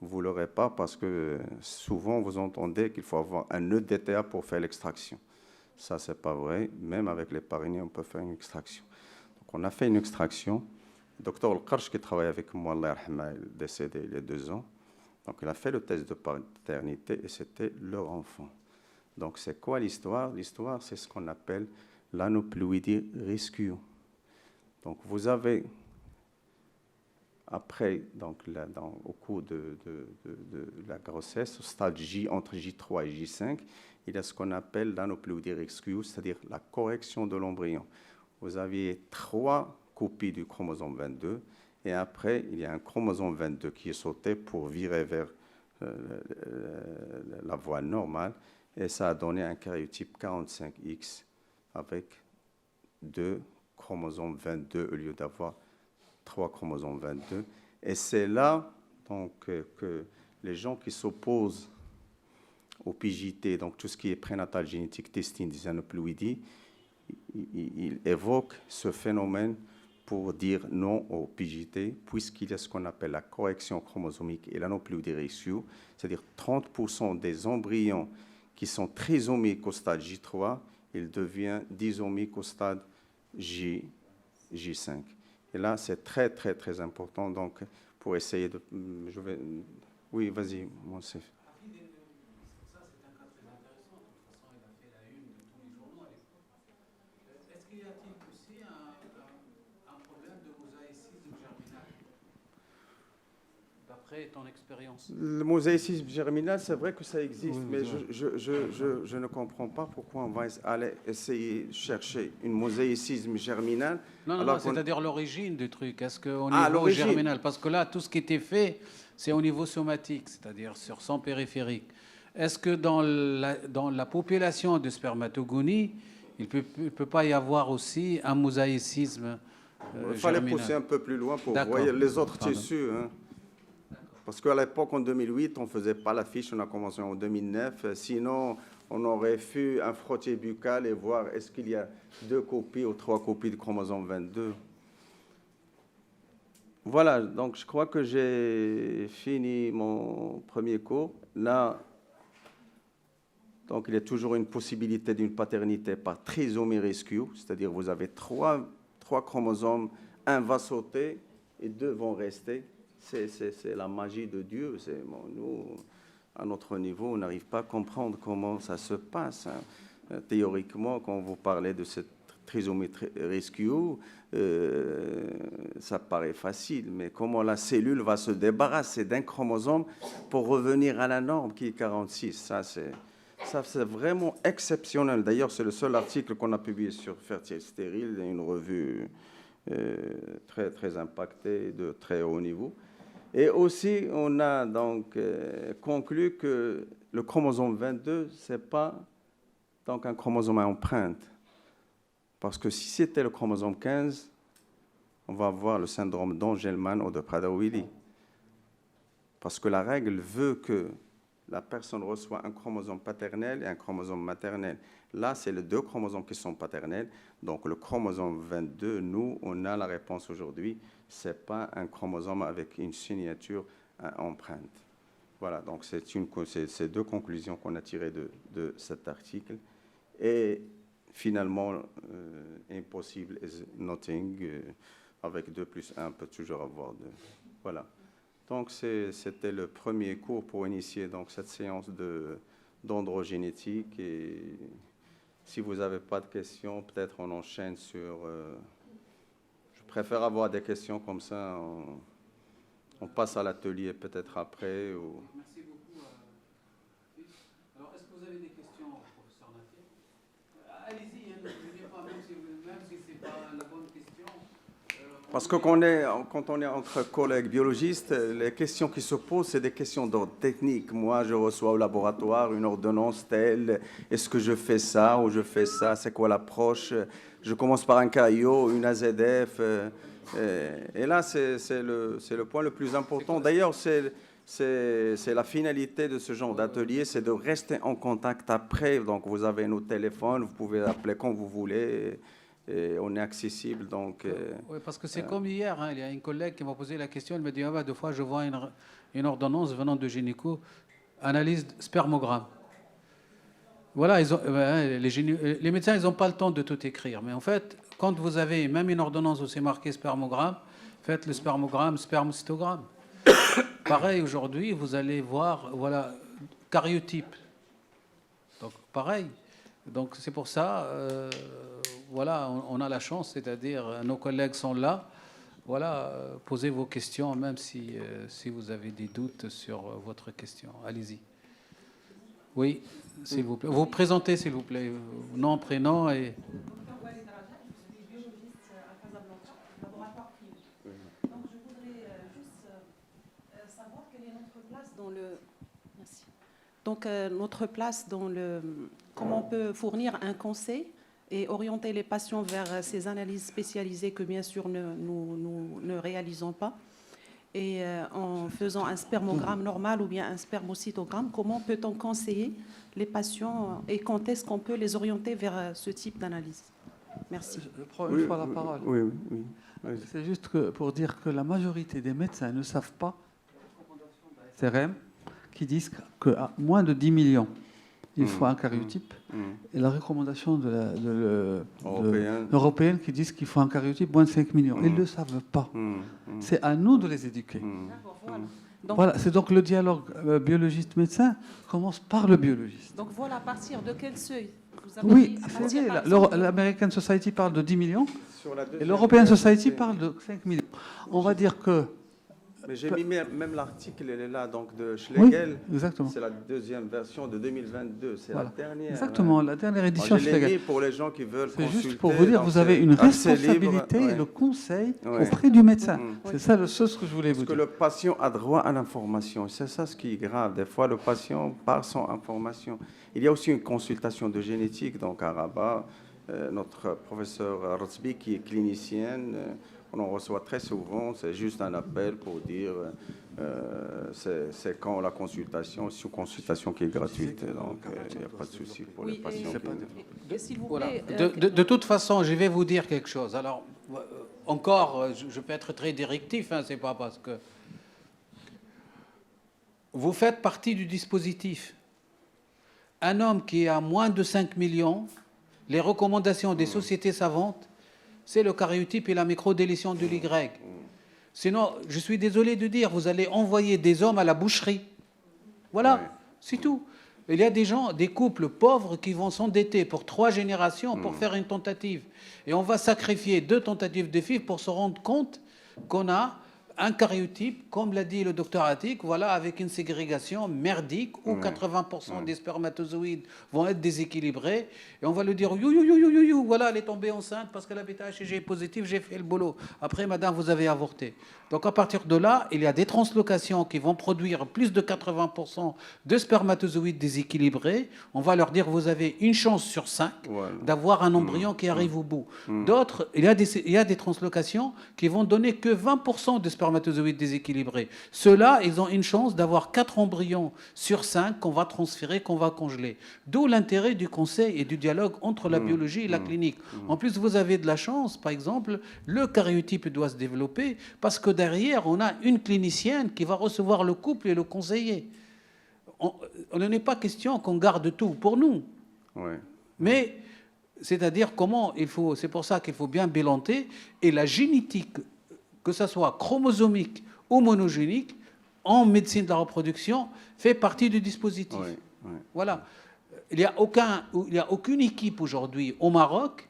Vous ne l'aurez pas parce que souvent, vous entendez qu'il faut avoir un EDTA pour faire l'extraction. Ça, ce n'est pas vrai. Même avec l'éparinés, on peut faire une extraction. Donc, on a fait une extraction. Le docteur Al-Qarch, qui travaille avec moi, Allah yarhamah, il est décédé il y a 2 ans. Donc, il a fait le test de paternité et c'était leur enfant. Donc, c'est quoi l'histoire? L'histoire, c'est ce qu'on appelle l'aneuploïdie rescue. Donc, vous avez, après, donc, au cours de la grossesse, au stade J, entre J3 et J5, il y a ce qu'on appelle l'aneuploïdie rescue, c'est-à-dire la correction de l'embryon. Vous aviez 3 copies du chromosome 22, Et après, il y a un chromosome 22 qui est sauté pour virer vers la voie normale. Et ça a donné un karyotype 45X avec 2 chromosomes 22 au lieu d'avoir 3 chromosomes 22. Et c'est là donc, que les gens qui s'opposent au PJT, donc tout ce qui est prénatal génétique testing des aneuploïdies, ils évoquent ce phénomène pour dire non au PJT, puisqu'il y a ce qu'on appelle la correction chromosomique et l'aneuploïdie ratio, c'est-à-dire 30% des embryons qui sont trisomiques au stade J3, ils deviennent disomiques au stade J5. Et là, c'est très, très, très important. Donc, pour essayer de... Oui, vas-y, Monsef. Ça, c'est un cas très intéressant. De toute façon, il a fait la une de tous les journaux à l'époque. Est-ce qu'il y a-t-il aussi un problème de mosaïcisme germinal, d'après ton expérience? Le mosaïcisme germinal, c'est vrai que ça existe, mais je ne comprends pas pourquoi on va aller essayer de chercher une mosaïcisme germinal. Non, c'est-à-dire l'origine du truc. Est-ce qu'au niveau germinal, parce que là, tout ce qui était fait, c'est au niveau somatique, c'est-à-dire sur sang périphérique. Est-ce que dans la population de spermatogonie, il ne peut pas y avoir aussi un mosaïcisme Il fallait pousser un peu plus loin pour voir les autres tissus. Hein. Parce qu'à l'époque, en 2008, on ne faisait pas la fiche, on a commencé en 2009. Sinon, on aurait fait un frottis buccal et voir est-ce qu'il y a 2 copies ou 3 copies de chromosome 22. Voilà, donc je crois que j'ai fini mon premier cours. Là, donc il y a toujours une possibilité d'une paternité par trisomie rescue, c'est-à-dire vous avez 3 chromosomes, un va sauter et 2 vont rester. C'est la magie de Dieu. Bon, nous, à notre niveau, on n'arrive pas à comprendre comment ça se passe. Hein. Théoriquement, quand vous parlez de cette trisomie rescue, ça paraît facile, mais comment la cellule va se débarrasser d'un chromosome pour revenir à la norme qui est 46, ça c'est vraiment exceptionnel. D'ailleurs, c'est le seul article qu'on a publié sur Fertile Stérile, une revue très, très impactée, de très haut niveau. Et aussi, on a donc conclu que le chromosome 22, ce n'est pas donc un chromosome à empreinte. Parce que si c'était le chromosome 15, on va avoir le syndrome d'Angelman ou de Prader-Willi. Parce que la règle veut que la personne reçoit un chromosome paternel et un chromosome maternel. Là, c'est les 2 chromosomes qui sont paternels. Donc, le chromosome 22, nous, on a la réponse aujourd'hui. Ce n'est pas un chromosome avec une signature à empreinte. Voilà, donc c'est 2 conclusions qu'on a tirées de cet article. Et finalement, impossible is nothing, avec 2 plus 1 peut toujours avoir 2. Voilà. Donc, c'était le premier cours pour initier donc, cette séance d'androgénétique. Et si vous n'avez pas de questions, peut-être on enchaîne sur... je préfère avoir des questions comme ça. On passe à l'atelier peut-être après. Ou... Merci beaucoup. Alors, est-ce que vous avez des questions au professeur Nafi? Allez-y, ne venez pas, même si ce n'est pas la bonne question. Parce que quand on est entre collègues biologistes, les questions qui se posent, c'est des questions d'ordre technique. Moi, je reçois au laboratoire une ordonnance telle, est-ce que je fais ça ou je fais ça, c'est quoi l'approche? Je commence par un CAIO, une AZF. Et là, c'est le point le plus important. D'ailleurs, c'est la finalité de ce genre d'atelier, c'est de rester en contact après. Donc, vous avez nos téléphones, vous pouvez appeler quand vous voulez. Et on est accessible, donc... oui, parce que c'est comme hier, hein, il y a une collègue qui m'a posé la question, elle m'a dit, ah, 2 fois, je vois une ordonnance venant de gynéco, analyse spermogramme. Voilà, les médecins, ils n'ont pas le temps de tout écrire. Mais en fait, quand vous avez même une ordonnance où c'est marqué spermogramme, faites le spermogramme, spermocytogramme. Pareil, aujourd'hui, vous allez voir, voilà, karyotype. Donc, pareil. Donc, c'est pour ça... voilà, on a la chance, c'est-à-dire nos collègues sont là. Voilà, posez vos questions, même si vous avez des doutes sur votre question. Allez-y. Oui, s'il vous plaît. Vous présentez, s'il vous plaît, nom, prénom et... dans le... Merci. Donc, notre place dans le... Comment on peut fournir un conseil et orienter les patients vers ces analyses spécialisées que, bien sûr, nous ne réalisons pas. Et en faisant un spermogramme normal ou bien un spermocytogramme, comment peut-on conseiller les patients et quand est-ce qu'on peut les orienter vers ce type d'analyse? Merci. Je prends une fois la parole. Oui, oui, oui. Oui. C'est juste que pour dire que la majorité des médecins ne savent pas les recommandations de la SRM qui disent qu'à moins de 10 millions, il faut un karyotype. Et la recommandation européenne qui disent qu'il faut un karyotype moins de 5 millions. Ils ne le savent pas. C'est à nous de les éduquer. Voilà. Donc, Voilà, c'est donc le dialogue biologiste-médecin commence par le biologiste. donc voilà, à partir de quel seuil vous avez Oui, dit, à c'est partir, vrai. par exemple, L'American Society parle de 10 millions Sur la et deuxième l'European version, Society c'est- parle de 5 millions. On va dire que... Mais j'ai mis même l'article, il est là, donc de Schlegel. Oui, exactement. C'est la deuxième version de 2022. C'est Voilà. la dernière. Exactement, hein. la dernière Moi, édition je l'ai Schlegel. mis pour les gens qui veulent C'est consulter. juste pour vous dire, donc vous avez c'est une assez responsabilité libre, et ouais. le conseil Ouais. auprès du médecin. Mm. C'est ça le seul ce que je voulais Parce vous que dire. le patient a droit à l'information. C'est ça ce qui est grave. Des fois, le patient part sans information. Il y a aussi une consultation de génétique, donc à Rabat. Notre professeur Ratsbi, qui est clinicienne, on en reçoit très souvent. C'est juste un appel pour dire c'est quand la consultation, c'est une consultation qui est gratuite. Donc, il n'y a pas de souci pour les oui, patients. et s'il vous Voilà. plaît, De toute façon, je vais vous dire quelque chose. Alors, encore, je peux être très directif, hein, c'est pas parce que vous faites partie du dispositif. Un homme qui a moins de 5 millions, les recommandations des sociétés savantes, c'est le karyotype et la microdélétion de l'Y. Sinon, je suis désolé de dire, vous allez envoyer des hommes à la boucherie. Voilà, Ouais. c'est tout. Il y a des gens, des couples pauvres qui vont s'endetter pour 3 générations pour faire une tentative. Et on va sacrifier 2 tentatives de FIV pour se rendre compte qu'on a un karyotype, comme l'a dit le docteur Attic, voilà, avec une ségrégation merdique où 80% des spermatozoïdes vont être déséquilibrés. Et on va lui dire, voilà, elle est tombée enceinte parce qu'elle avait HCG positif, j'ai fait le boulot. Après, madame, vous avez avorté. Donc à partir de là, il y a des translocations qui vont produire plus de 80% de spermatozoïdes déséquilibrés. On va leur dire, vous avez une chance sur 5 Voilà. d'avoir un embryon qui arrive au bout. D'autres, il y a des translocations qui vont donner que 20% de spermatozoïdes déséquilibrés. Ceux-là, ils ont une chance d'avoir 4 embryons sur 5 qu'on va transférer, qu'on va congeler. D'où l'intérêt du conseil et du dialogue entre la biologie et la clinique. En plus, vous avez de la chance, par exemple, le karyotype doit se développer parce que derrière, on a une clinicienne qui va recevoir le couple et le conseiller. On n'est pas question qu'on garde tout pour nous. Ouais. Mais, c'est-à-dire comment il faut, c'est pour ça qu'il faut bien bilanter, et la génétique, que ce soit chromosomique ou monogénique, en médecine de la reproduction, fait partie du dispositif. Ouais, ouais. Voilà. Il n'y a aucune équipe aujourd'hui au Maroc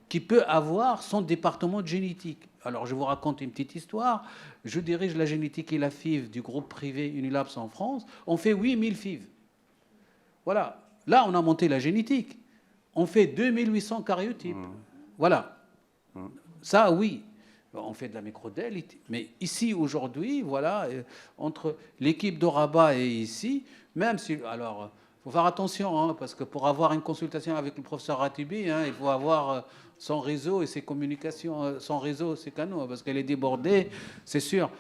qui peut avoir son département de génétique. Alors, je vous raconte une petite histoire. Je dirige la génétique et la FIV du groupe privé Unilabs en France. On fait 8000 FIV. Voilà. Là, on a monté la génétique. On fait 2800 karyotypes. Voilà. Ça, oui. On fait de la microdélite. Mais ici, aujourd'hui, voilà, entre l'équipe de Rabat et ici, même si... Alors, il faut faire attention, hein, parce que pour avoir une consultation avec le professeur Ratibi, hein, il faut avoir son réseau et ses communications, son réseau, ses canaux, parce qu'elle est débordée, c'est sûr.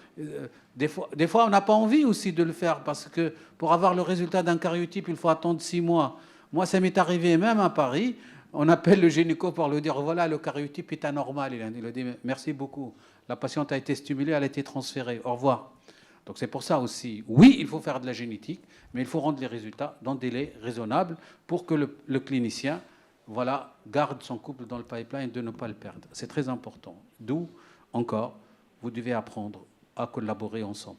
Des fois, on n'a pas envie aussi de le faire, parce que pour avoir le résultat d'un karyotype, il faut attendre 6 mois. Moi, ça m'est arrivé même à Paris. On appelle le gynéco pour lui dire, voilà, le karyotype est anormal. Il a dit, merci beaucoup. La patiente a été stimulée, elle a été transférée. Au revoir. Donc c'est pour ça aussi, oui, il faut faire de la génétique, mais il faut rendre les résultats dans des délais raisonnables pour que le clinicien, voilà, garde son couple dans le pipeline de ne pas le perdre. C'est très important. D'où, encore, vous devez apprendre à collaborer ensemble.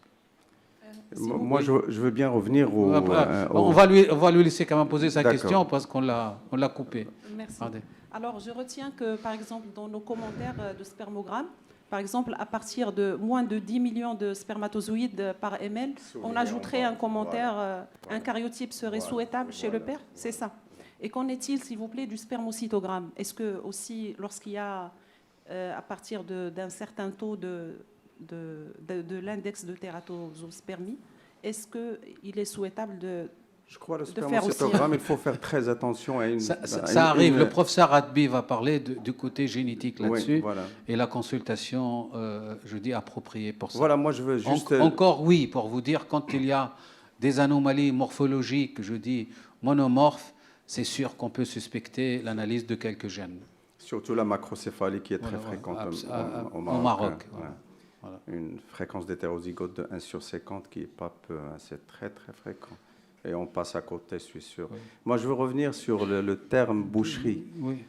Moi, je veux bien revenir au... On va lui laisser quand même poser sa D'accord. question parce qu'on l'a coupé. Merci. Pardon. Alors, je retiens que, par exemple, dans nos commentaires de spermogramme, par exemple, à partir de moins de 10 millions de spermatozoïdes par ml, on ajouterait un commentaire, un karyotype serait souhaitable chez le père, c'est ça. Et qu'en est-il, s'il vous plaît, du spermocytogramme? Est-ce que aussi, lorsqu'il y a, à partir d'un certain taux de l'index de tératospermie, est-ce qu'il est souhaitable de... Je crois que le faire spermacétogramme, il faut faire très attention à une... Ça arrive. Le professeur Radbi va parler du côté génétique là-dessus. Oui, voilà. Et la consultation, je dis, appropriée pour ça. Voilà, moi je veux juste... Encore oui, pour vous dire, quand il y a des anomalies morphologiques, je dis monomorphes, c'est sûr qu'on peut suspecter l'analyse de quelques gènes. Surtout la macrocéphalie qui est très fréquente au Maroc. Voilà. Une fréquence d'hétérozygote de 1 sur 50 qui n'est pas peu, hein, c'est très très fréquent. Et on passe à côté, je suis sûr. Oui. Moi, je veux revenir sur le terme boucherie. Oui.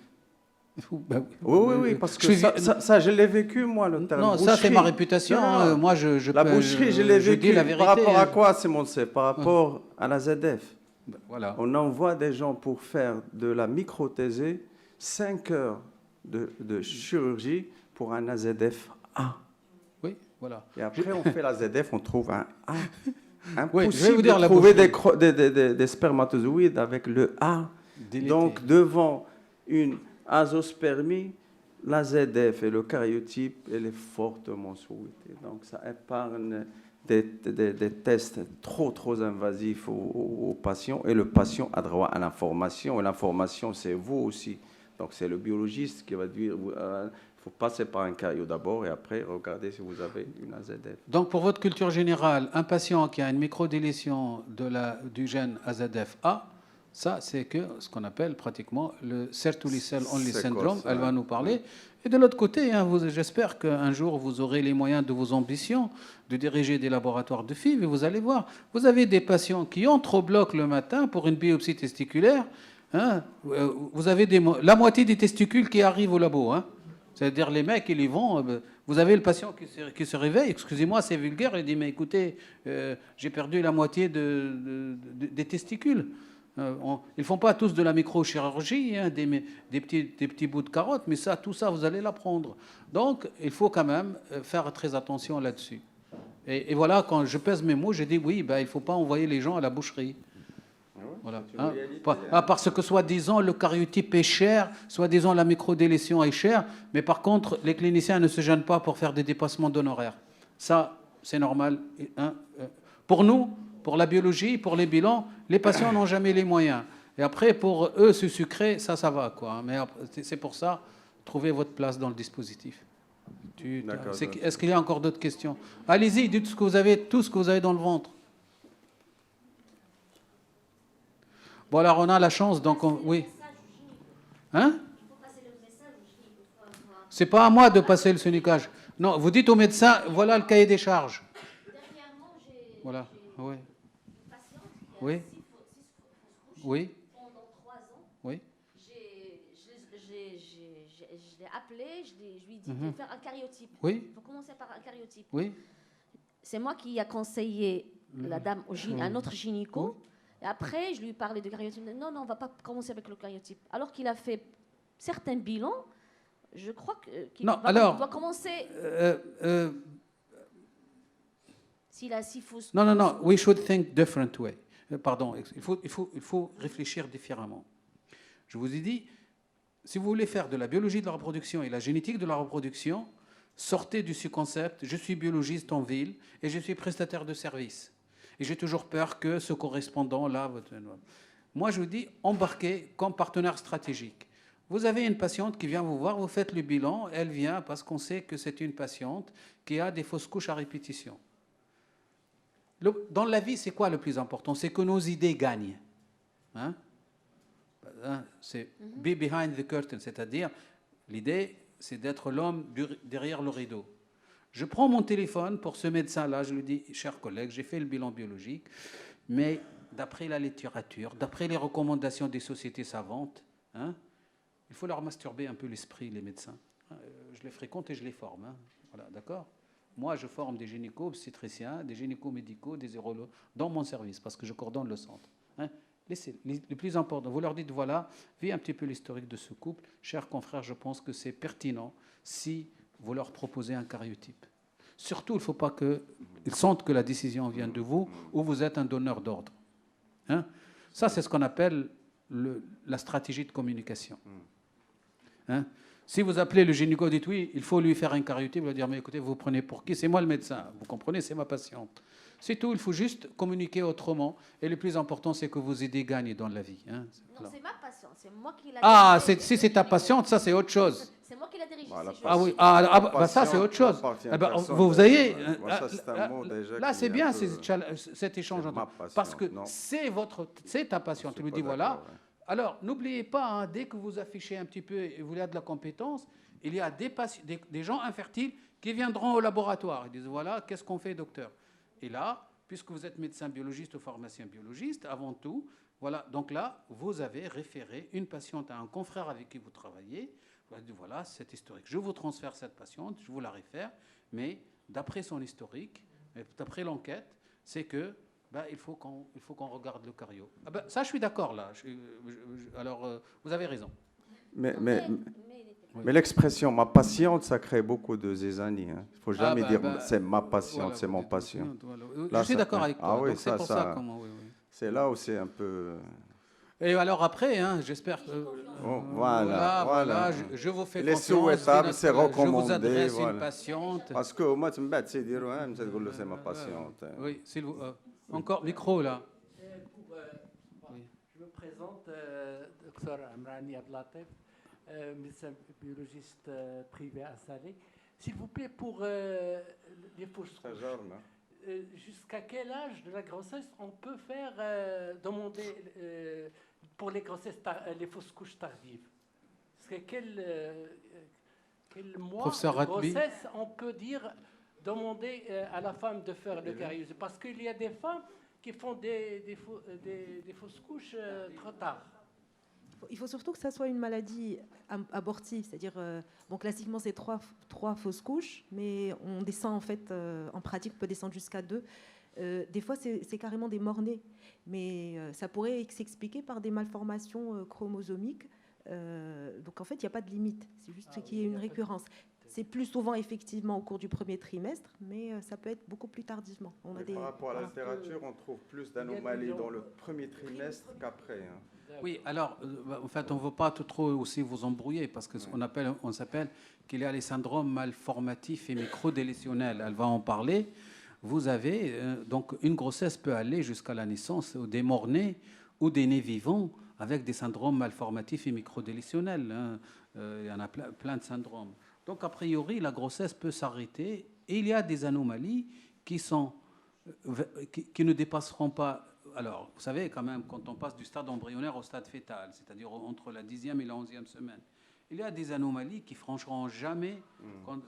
Oui, parce que ça, je l'ai vécu, moi, le terme boucherie. Non, ça, c'est ma réputation. Non. Moi, la boucherie, je l'ai vécu. La vérité, par rapport à quoi, Simon? C'est par rapport à la ZF. Voilà. On envoie des gens pour faire de la microthésée, 5 heures de chirurgie pour un AZF A. Oui, voilà. Et après, on fait la ZF, on trouve un A. Impossible oui, je vais vous dire de trouver des spermatozoïdes avec le A. Délété. Donc, devant une azospermie, la ZF et le karyotype, elle est fortement souhaitée. Donc, ça épargne des tests trop invasifs aux patients. Et le patient a droit à l'information. Et l'information, c'est vous aussi. Donc, c'est le biologiste qui va dire... Il faut passer par un caillot d'abord et après, regardez si vous avez une AZF. Donc, pour votre culture générale, un patient qui a une microdélétion du gène AZF-A, ça, c'est ce qu'on appelle pratiquement le Sertoli Cell Only Syndrome. Elle va nous parler. Et de l'autre côté, hein, j'espère qu'un jour, vous aurez les moyens de vos ambitions de diriger des laboratoires de FIV et vous allez voir. Vous avez des patients qui entrent au bloc le matin pour une biopsie testiculaire. Hein, vous avez la moitié des testicules qui arrivent au labo. Hein. C'est-à-dire les mecs, ils y vont. Vous avez le patient qui se réveille. Excusez-moi, c'est vulgaire. Il dit, mais écoutez, j'ai perdu la moitié des testicules. Ils ne font pas tous de la microchirurgie, hein, des petits bouts de carotte, mais tout ça, vous allez l'apprendre. Donc, il faut quand même faire très attention là-dessus. Et voilà, quand je pèse mes mots, je dis, oui, il ne faut pas envoyer les gens à la boucherie. Voilà. Hein. Parce que soi-disant le karyotype est cher, soi-disant la microdélétion est chère, mais par contre les cliniciens ne se gênent pas pour faire des dépassements d'honoraires. Ça, c'est normal. Hein. Pour nous, pour la biologie, pour les bilans, les patients n'ont jamais les moyens. Et après, pour eux, se sucrer, ça va, quoi. Mais c'est pour ça, trouvez votre place dans le dispositif. Est-ce qu'il y a encore d'autres questions? Allez-y, dites tout ce que vous avez dans le ventre. Bon, alors on a la chance, donc oui. Hein? C'est pas à moi de passer le sonicage. Non, vous dites au médecin, voilà le cahier des charges. Dernièrement, voilà. Oui. Une patiente qui a Oui. 6 fausses couches. Oui. Pendant 3 ans. Oui. Je l'ai appelé, je lui ai dit de faire un karyotype. Oui. Il faut commencer par un karyotype. Oui. C'est moi qui ai conseillé la dame un autre gynéco. Oui. Et après, je lui ai parlé de karyotype. Non, on ne va pas commencer avec le karyotype. Alors qu'il a fait certains bilans, je crois qu'il doit commencer. S'il a 6 fausses. Non. We should think different way. Pardon. Il faut réfléchir différemment. Je vous ai dit, si vous voulez faire de la biologie de la reproduction et la génétique de la reproduction, sortez du concept. Je suis biologiste en ville et je suis prestataire de services. Et j'ai toujours peur que ce correspondant-là... Moi, je vous dis, embarquez comme partenaire stratégique. Vous avez une patiente qui vient vous voir, vous faites le bilan, elle vient parce qu'on sait que c'est une patiente qui a des fausses couches à répétition. Dans la vie, c'est quoi le plus important? C'est que nos idées gagnent. Hein? C'est be behind the curtain, c'est-à-dire l'idée, c'est d'être l'homme derrière le rideau. Je prends mon téléphone pour ce médecin-là, je lui dis, cher collègue, j'ai fait le bilan biologique, mais d'après la littérature, d'après les recommandations des sociétés savantes, hein, il faut leur masturber un peu l'esprit, les médecins. Je les fréquente et je les forme. Hein. Voilà, d'accord? Moi, je forme des gynéco-obstétriciens, des gynéco-médicaux, des urologues dans mon service, parce que je coordonne le centre. Hein. Le plus important, vous leur dites, voilà, vu un petit peu l'historique de ce couple, chers confrères, je pense que c'est pertinent si vous leur proposez un karyotype. Surtout, il ne faut pas qu'ils sentent que la décision vient de vous ou vous êtes un donneur d'ordre. Hein? Ça, c'est ce qu'on appelle la stratégie de communication. Hein? Si vous appelez le gynéco, dites oui, il faut lui faire un karyotype, vous allez dire, mais écoutez, vous prenez pour qui? C'est moi le médecin. Vous comprenez, c'est ma patiente. C'est tout, il faut juste communiquer autrement. Et le plus important, c'est que vous ayez gagné dans la vie. Hein. Non, c'est ma patiente, c'est moi qui l'ai dirigée. Si c'est ta patiente, ça c'est autre chose. C'est moi qui l'ai dirigée. Oui, ça c'est autre chose. Vous avez... Là, c'est bien cet échange. Parce que c'est ta patiente. Tu lui dis, voilà. Alors, n'oubliez pas, hein, dès que vous affichez un petit peu et vous avez de la compétence, il y a des gens infertiles qui viendront au laboratoire. Ils disent, voilà, qu'est-ce qu'on fait, docteur? Et là, puisque vous êtes médecin biologiste ou pharmacien biologiste, avant tout, voilà, donc là, vous avez référé une patiente à un confrère avec qui vous travaillez. Vous avez dit, voilà, c'est historique. Je vous transfère cette patiente, je vous la réfère, mais d'après son historique, d'après l'enquête, c'est que il faut qu'on regarde le cario. Ça, je suis d'accord, là. Alors, vous avez raison. Mais l'expression « ma patiente », ça crée beaucoup de zizanie. Hein. Il ne faut jamais dire « c'est ma patiente, voilà, c'est mon patient voilà. ». Je suis d'accord avec toi. Oui, c'est pour ça. C'est là où c'est un peu... Et alors après, hein, j'espère que... Voilà. Je vous fais les confiance. souhaitables, c'est recommandé. Je vous adresse une patiente. Parce que moi, tu me bats, c'est dire « c'est ma patiente ». Oui, encore micro, là. Je me présente, docteur Amrani Ablatev, médecin biologiste privé installé. S'il vous plaît, pour les fausses couches, jusqu'à quel âge de la grossesse on peut faire demander pour les grossesses, les fausses couches tardives? Quel mois de grossesse on peut dire demander à la femme de faire le cariose? Parce qu'il y a des femmes qui font des fausses couches trop tard. Il faut surtout que ça soit une maladie abortive, c'est-à-dire, classiquement c'est trois fausses couches, mais on descend en fait, en pratique, on peut descendre jusqu'à 2. Des fois c'est carrément des morts-nés, mais ça pourrait s'expliquer par des malformations chromosomiques. Donc en fait il n'y a pas de limite, c'est juste qu'il y ait une récurrence. C'est plus souvent effectivement au cours du premier trimestre, mais ça peut être beaucoup plus tardivement. Par rapport à la littérature, on trouve plus d'anomalies dans le premier trimestre qu'après. Hein. Oui, alors, en fait, on ne veut pas trop aussi vous embrouiller, parce qu'on s'appelle qu'il y a les syndromes malformatifs et microdélétionnels. Elle va en parler. Vous avez, donc, une grossesse peut aller jusqu'à la naissance des morts-nés ou des nés vivants avec des syndromes malformatifs et microdélétionnels. Hein. Il y en a plein de syndromes. Donc, a priori, la grossesse peut s'arrêter et il y a des anomalies qui ne dépasseront pas. Alors, vous savez, quand même, quand on passe du stade embryonnaire au stade fœtal, c'est-à-dire entre la 10e et la 11e semaine, il y a des anomalies qui franchiront jamais,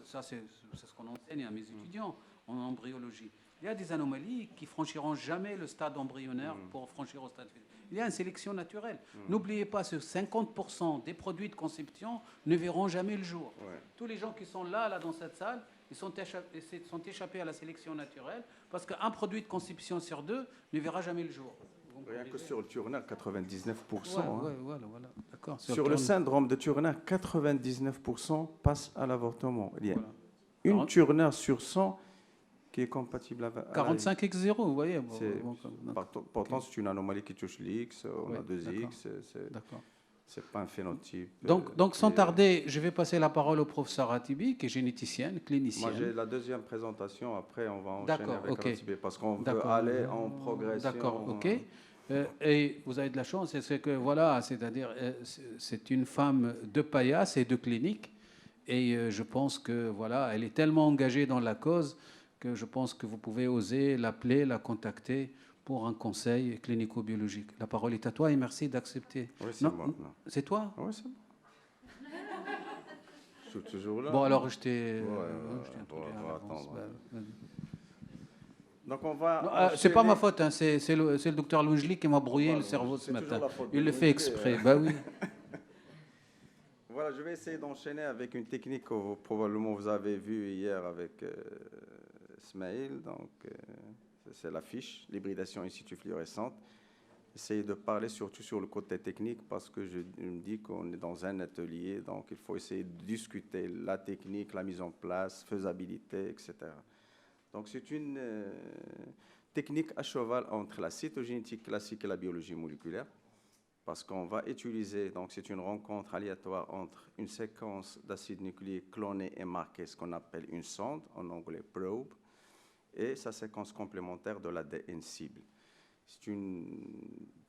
ça c'est ce qu'on enseigne à mes étudiants en embryologie, il y a des anomalies qui franchiront jamais le stade embryonnaire pour franchir au stade fœtal. Il y a une sélection naturelle. N'oubliez pas, ce 50% des produits de conception ne verront jamais le jour. Ouais. Tous les gens qui sont là dans cette salle, ils sont échappés à la sélection naturelle parce qu'un produit de conception sur 2 ne verra jamais le jour. Rien que sur le Turner, 99%. Voilà. D'accord. Sur le syndrome de Turner, 99% passent à l'avortement. Il y a une Turner sur 100 qui est compatible avec... 45X0, vous voyez. Pourtant, c'est une anomalie qui touche l'X, on a 2X. C'est pas un phénotype. Donc sans tarder, je vais passer la parole au professeur Hatibi, qui est généticienne, clinicienne. Moi, j'ai la deuxième présentation. Après, on va enchaîner avec Hatibi, parce qu'on veut aller en progression. D'accord, ok. Et vous avez de la chance, c'est que voilà, c'est-à-dire, c'est une femme de paillasse et de clinique. Et je pense que voilà, elle est tellement engagée dans la cause que je pense que vous pouvez oser l'appeler, la contacter pour un conseil clinico-biologique. La parole est à toi et merci d'accepter. Oui, c'est moi. C'est toi? Oui, c'est moi. Je suis toujours là. Bon, alors je t'ai introduit à l'avance. Donc on va... c'est pas ma faute, hein, c'est le docteur Loujli qui m'a brouillé le cerveau ce matin. Il le fait exprès. Bah oui. Voilà, je vais essayer d'enchaîner avec une technique que probablement vous avez vue hier avec Smaïl. Donc, c'est l'affiche, l'hybridation in situ fluorescente. Essayez de parler surtout sur le côté technique parce que je me dis qu'on est dans un atelier, donc il faut essayer de discuter la technique, la mise en place, faisabilité, etc. Donc, c'est une technique à cheval entre la cytogénétique classique et la biologie moléculaire. Parce qu'on va utiliser, donc c'est une rencontre aléatoire entre une séquence d'acides nucléiques clonés et marqués, ce qu'on appelle une sonde, en anglais probe, et sa séquence complémentaire de l'ADN cible. C'est une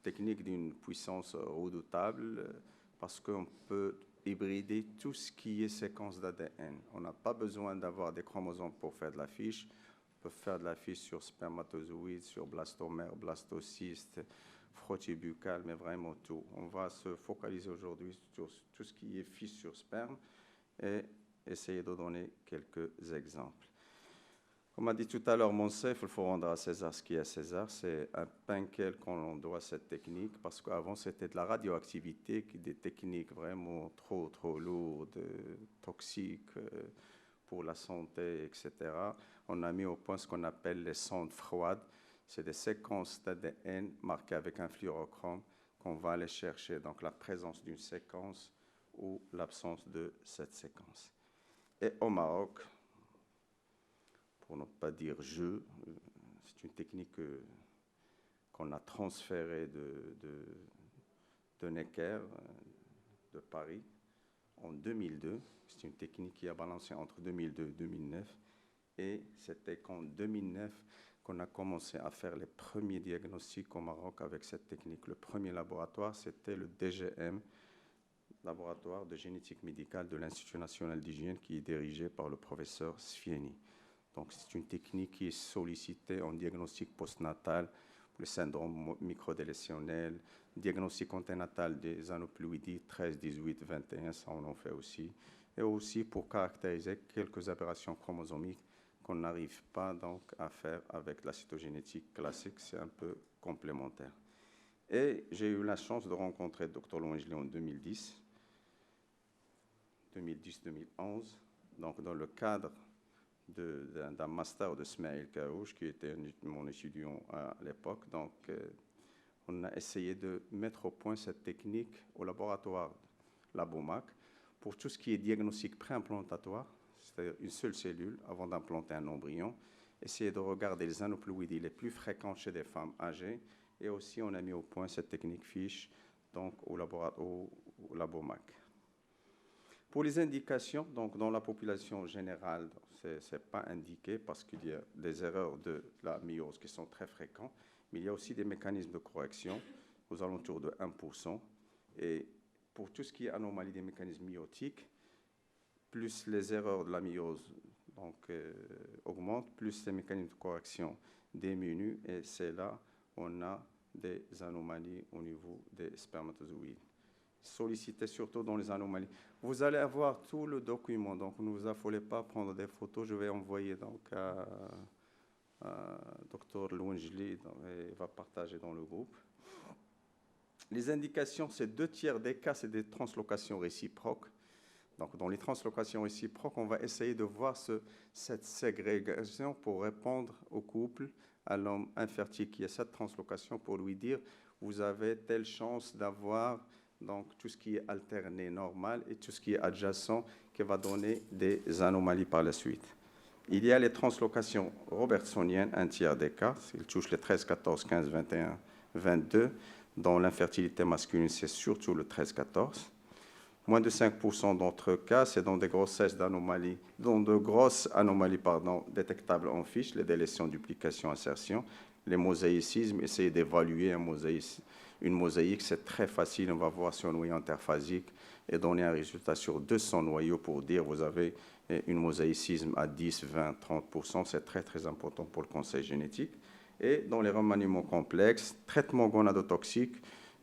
technique d'une puissance redoutable parce qu'on peut hybrider tout ce qui est séquence d'ADN. On n'a pas besoin d'avoir des chromosomes pour faire de la fiche. On peut faire de la fiche sur spermatozoïdes, sur blastomère, blastocyste, frottis buccal, mais vraiment tout. On va se focaliser aujourd'hui sur tout ce qui est fiche sur sperme et essayer de donner quelques exemples. Comme a dit tout à l'heure Monsef, il faut rendre à César ce qui est à César. C'est à Pinkel qu'on doit cette technique, parce qu'avant c'était de la radioactivité, des techniques vraiment trop lourdes, toxiques pour la santé, etc. On a mis au point ce qu'on appelle les sondes froides. C'est des séquences d'ADN marquées avec un fluorochrome qu'on va aller chercher, donc la présence d'une séquence ou l'absence de cette séquence. Et au Maroc, pour ne pas dire c'est une technique qu'on a transférée de Necker, de Paris, en 2002. C'est une technique qui a balancé entre 2002 et 2009. Et c'était qu'en 2009 qu'on a commencé à faire les premiers diagnostics au Maroc avec cette technique. Le premier laboratoire, c'était le DGM, laboratoire de génétique médicale de l'Institut national d'hygiène, qui est dirigé par le professeur Sfieni. Donc, c'est une technique qui est sollicitée en diagnostic postnatal pour le syndrome microdélétionnel, diagnostic anténatal des aneuploïdies 13, 18, 21, ça on en fait aussi, et aussi pour caractériser quelques aberrations chromosomiques qu'on n'arrive pas donc à faire avec la cytogénétique classique, c'est un peu complémentaire. Et j'ai eu la chance de rencontrer le Dr Louanjli en 2010-2011, donc dans le cadre d'un master de Smaïl Karouch, qui était mon étudiant à l'époque. Donc, on a essayé de mettre au point cette technique au laboratoire Labomac pour tout ce qui est diagnostic préimplantatoire, c'est-à-dire une seule cellule avant d'implanter un embryon, essayer de regarder les aneuploïdies les plus fréquentes chez des femmes âgées, et aussi on a mis au point cette technique FISH donc, au Labomac. Pour les indications, donc dans la population générale, ce n'est pas indiqué parce qu'il y a des erreurs de la myose qui sont très fréquentes, mais il y a aussi des mécanismes de correction aux alentours de 1%. Et pour tout ce qui est anomalie des mécanismes myotiques, plus les erreurs de la myose augmentent, plus les mécanismes de correction diminuent, et c'est là on a des anomalies au niveau des spermatozoïdes. Sollicité surtout dans les anomalies. Vous allez avoir tout le document, donc ne vous affolez pas prendre des photos. Je vais envoyer donc à Dr Louanjli, et va partager dans le groupe. Les indications, c'est 2/3 des cas, c'est des translocations réciproques. Donc dans les translocations réciproques, on va essayer de voir cette ségrégation pour répondre au couple, à l'homme infertile qui a cette translocation, pour lui dire vous avez telle chance d'avoir donc tout ce qui est alterné normal et tout ce qui est adjacent qui va donner des anomalies par la suite. Il y a les translocations robertsoniennes, 1/3 des cas, ils touchent les 13, 14, 15, 21, 22. Dans l'infertilité masculine, c'est surtout le 13, 14. Moins de 5% d'entre cas, c'est dans des grossesses d'anomalies, dans de grosses anomalies détectables en fiche, les délétions, duplications, insertions, les mosaïcismes. Essayez d'évaluer une mosaïque, c'est très facile. On va voir sur un noyau interphasique et donner un résultat sur 200 noyaux pour dire vous avez une mosaïcisme à 10, 20, 30%. C'est très, très important pour le conseil génétique. Et dans les remaniements complexes, traitement gonadotoxique,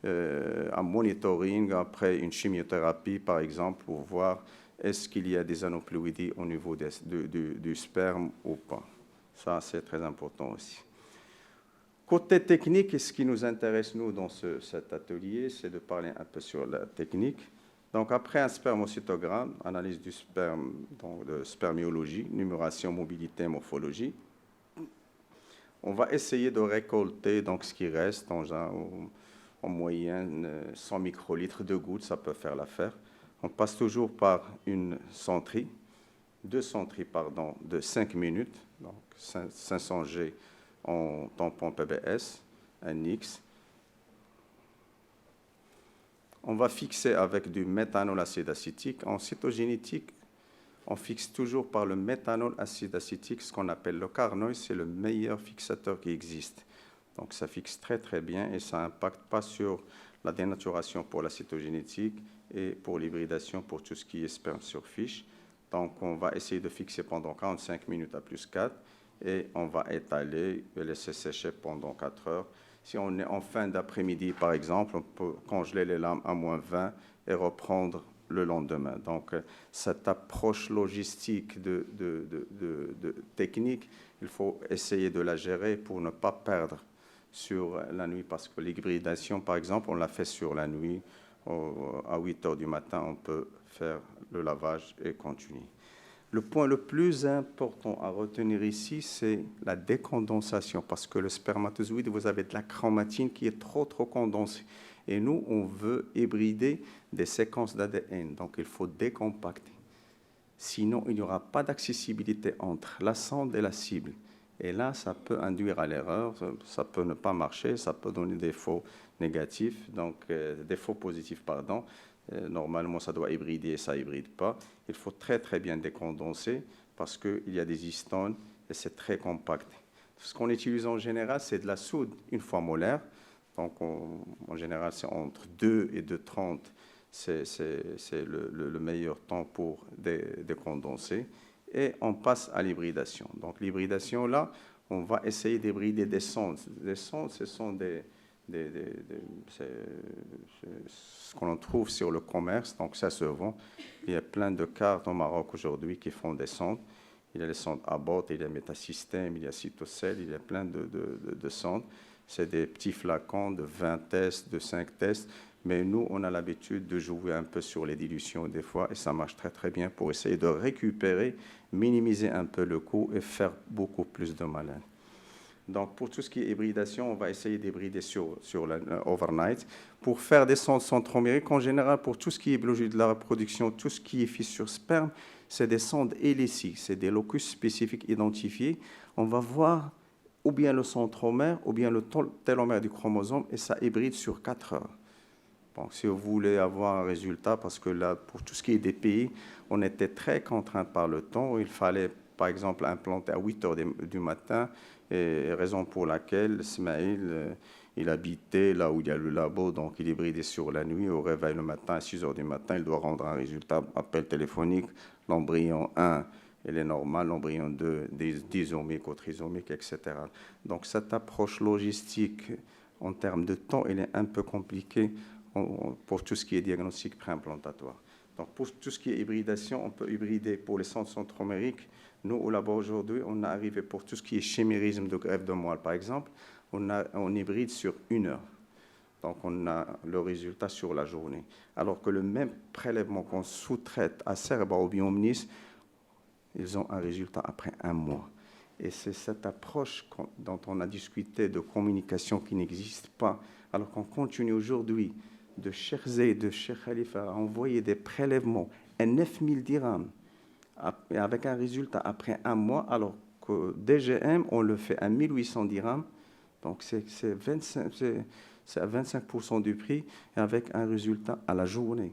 un monitoring après une chimiothérapie, par exemple, pour voir est-ce qu'il y a des aneuploïdies au niveau du sperme ou pas. Ça, c'est très important aussi. Côté technique, ce qui nous intéresse, nous, dans cet atelier, c'est de parler un peu sur la technique. Donc, après un spermocytogramme, analyse du sperme, donc de spermiologie, numération, mobilité, morphologie, on va essayer de récolter donc, ce qui reste, en moyenne 100 microlitres de gouttes, ça peut faire l'affaire. On passe toujours par une centrie, deux centries de 5 minutes, donc 500 G en tampon PBS, un X. On va fixer avec du méthanol acide acétique. En cytogénétique, on fixe toujours par le méthanol acide acétique, ce qu'on appelle le Carnoy, c'est le meilleur fixateur qui existe. Donc ça fixe très très bien et ça n'impacte pas sur la dénaturation pour la cytogénétique et pour l'hybridation pour tout ce qui est sperme sur fiche. Donc on va essayer de fixer pendant 45 minutes à plus 4 et on va étaler et laisser sécher pendant 4 heures. Si on est en fin d'après-midi, par exemple, on peut congeler les lames à moins 20 et reprendre le lendemain. Donc, cette approche logistique de technique, il faut essayer de la gérer pour ne pas perdre sur la nuit, parce que l'hybridation, par exemple, on l'a fait sur la nuit. À 8 heures du matin, on peut faire le lavage et continuer. Le point le plus important à retenir ici, c'est la décondensation, parce que le spermatozoïde, vous avez de la chromatine qui est trop condensée. Et nous, on veut hybrider des séquences d'ADN, donc il faut décompacter. Sinon, il n'y aura pas d'accessibilité entre la sonde et la cible. Et là, ça peut induire à l'erreur, ça peut ne pas marcher, ça peut donner des faux négatifs, donc des faux positifs, pardon. Normalement, ça doit hybrider et ça ne hybride pas. Il faut très bien décondenser parce qu'il y a des histones et c'est très compact. Ce qu'on utilise en général, c'est de la soude une fois molaire. Donc, en général, c'est entre 2 et 2,30. C'est le meilleur temps pour décondenser. Et on passe à l'hybridation. Donc, l'hybridation, là, on va essayer d'hybrider des sondes. Les sondes, ce sont ce qu'on trouve sur le commerce, donc ça se vend. Il y a plein de cartes au Maroc aujourd'hui qui font des sondes. Il y a les sondes Abbott, il y a Metasystem, il y a Cytocell, il y a plein de sondes. C'est des petits flacons de 20 tests, de 5 tests. Mais nous, on a l'habitude de jouer un peu sur les dilutions des fois et ça marche très bien pour essayer de récupérer, minimiser un peu le coût et faire beaucoup plus de malin. Donc, pour tout ce qui est hybridation, on va essayer d'hybrider sur l'overnight. Pour faire des sondes centromériques, en général, pour tout ce qui est biologie de la reproduction, tout ce qui est fissure sperme, c'est des sondes LSI, c'est des locus spécifiques identifiés. On va voir ou bien le centromère ou bien le télomère du chromosome et ça hybride sur 4 heures. Donc, si vous voulez avoir un résultat, parce que là, pour tout ce qui est des pays, on était très contraint par le temps. Il fallait, par exemple, implanter à 8 heures du matin, et raison pour laquelle Ismaël, il habitait là où il y a le labo, donc il hybridait sur la nuit. Au réveil le matin, à 6 heures du matin, il doit rendre un résultat, appel téléphonique, l'embryon 1, il est normal, l'embryon 2, disomique ou trisomique, etc. Donc, cette approche logistique, en termes de temps, elle est un peu compliquée pour tout ce qui est diagnostic préimplantatoire. Donc, pour tout ce qui est hybridation, on peut hybrider pour les sondes centromériques. Nous, au labo aujourd'hui, on a arrivé pour tout ce qui est chimérisme de greffe de moelle, par exemple, on hybride sur 1 heure. Donc, on a le résultat sur la journée. Alors que le même prélèvement qu'on sous-traite à Cerebral Bioomnis, ils ont un résultat après 1 mois. Et c'est cette approche dont on a discuté de communication qui n'existe pas, alors qu'on continue aujourd'hui de Cheikh Zayed, de Cheikh Khalifa à envoyer des prélèvements à 9000 dirhams avec un résultat après 1 mois, alors que DGM, on le fait à 1800 dirhams, donc c'est à 25% du prix, et avec un résultat à la journée.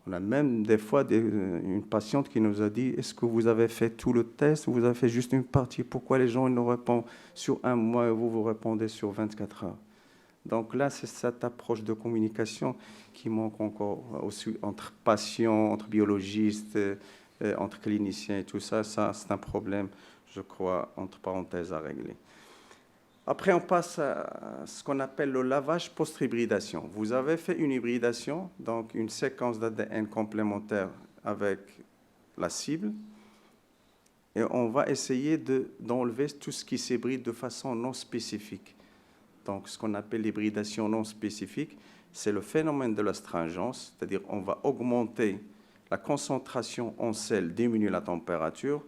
On a même des fois une patiente qui nous a dit « Est-ce que vous avez fait tout le test ou vous avez fait juste une partie? Pourquoi les gens ils nous répondent sur 1 mois et vous répondez sur 24 heures ?» Donc là, c'est cette approche de communication qui manque encore aussi entre patients, entre biologistes, entre cliniciens et tout ça. Ça, c'est un problème, je crois, entre parenthèses à régler. Après, on passe à ce qu'on appelle le lavage post-hybridation. Vous avez fait une hybridation, donc une séquence d'ADN complémentaire avec la cible, et on va essayer d'enlever tout ce qui s'hybride de façon non spécifique. Donc, ce qu'on appelle l'hybridation non spécifique, c'est le phénomène de l'astringence, c'est-à-dire on va augmenter la concentration en sel, diminuer la température,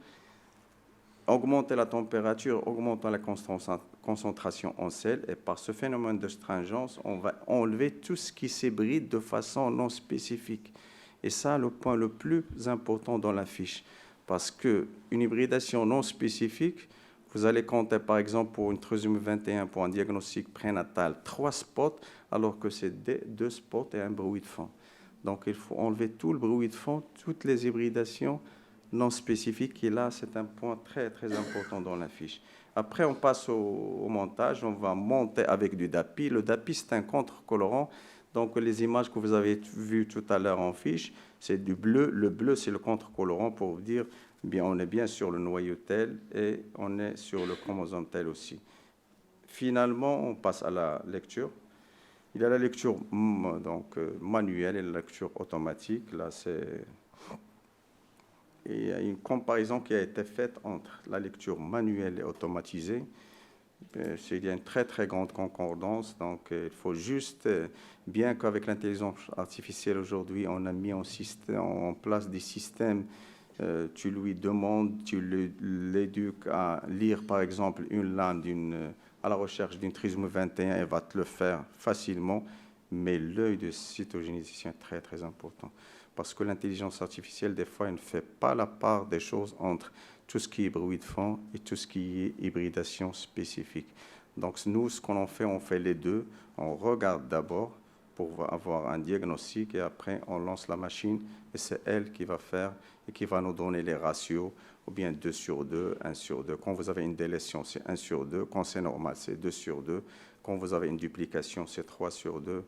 augmenter la température, augmentant la concentration en sel, et par ce phénomène de stringence, on va enlever tout ce qui s'hybride de façon non spécifique. Et ça, le point le plus important dans la fiche, parce qu'une hybridation non spécifique, vous allez compter, par exemple, pour une trisomie 21, pour un diagnostic prénatal, 3 spots, alors que c'est 2 spots et un bruit de fond. Donc, il faut enlever tout le bruit de fond, toutes les hybridations non spécifiques. Et là, c'est un point très, très important dans la fiche. Après, on passe au montage. On va monter avec du DAPI. Le DAPI, c'est un contre-colorant. Donc, les images que vous avez vues tout à l'heure en fiche, c'est du bleu. Le bleu, c'est le contre-colorant pour vous dire, bien, on est bien sur le noyau tel et on est sur le chromosome tel aussi. Finalement, on passe à la lecture. Il y a la lecture donc, manuelle et la lecture automatique. Là, c'est... Et il y a une comparaison qui a été faite entre la lecture manuelle et automatisée. Il y a une très, très grande concordance. Donc, il faut juste, bien qu'avec l'intelligence artificielle aujourd'hui, on a mis en place des systèmes, tu lui demandes, tu l'éduques à lire, par exemple, une ligne à la recherche d'une trisomie 21, elle va te le faire facilement, mais l'œil de cytogénéticien est très, très important. Parce que l'intelligence artificielle, des fois, elle ne fait pas la part des choses entre tout ce qui est bruit de fond et tout ce qui est hybridation spécifique. Donc, nous, ce qu'on fait, on fait les deux. On regarde d'abord pour avoir un diagnostic et après, on lance la machine et c'est elle qui va faire et qui va nous donner les ratios, ou bien 2/2, 1/2. Quand vous avez une délétion, c'est 1/2. Quand c'est normal, c'est 2/2. Quand vous avez une duplication, c'est 3/2.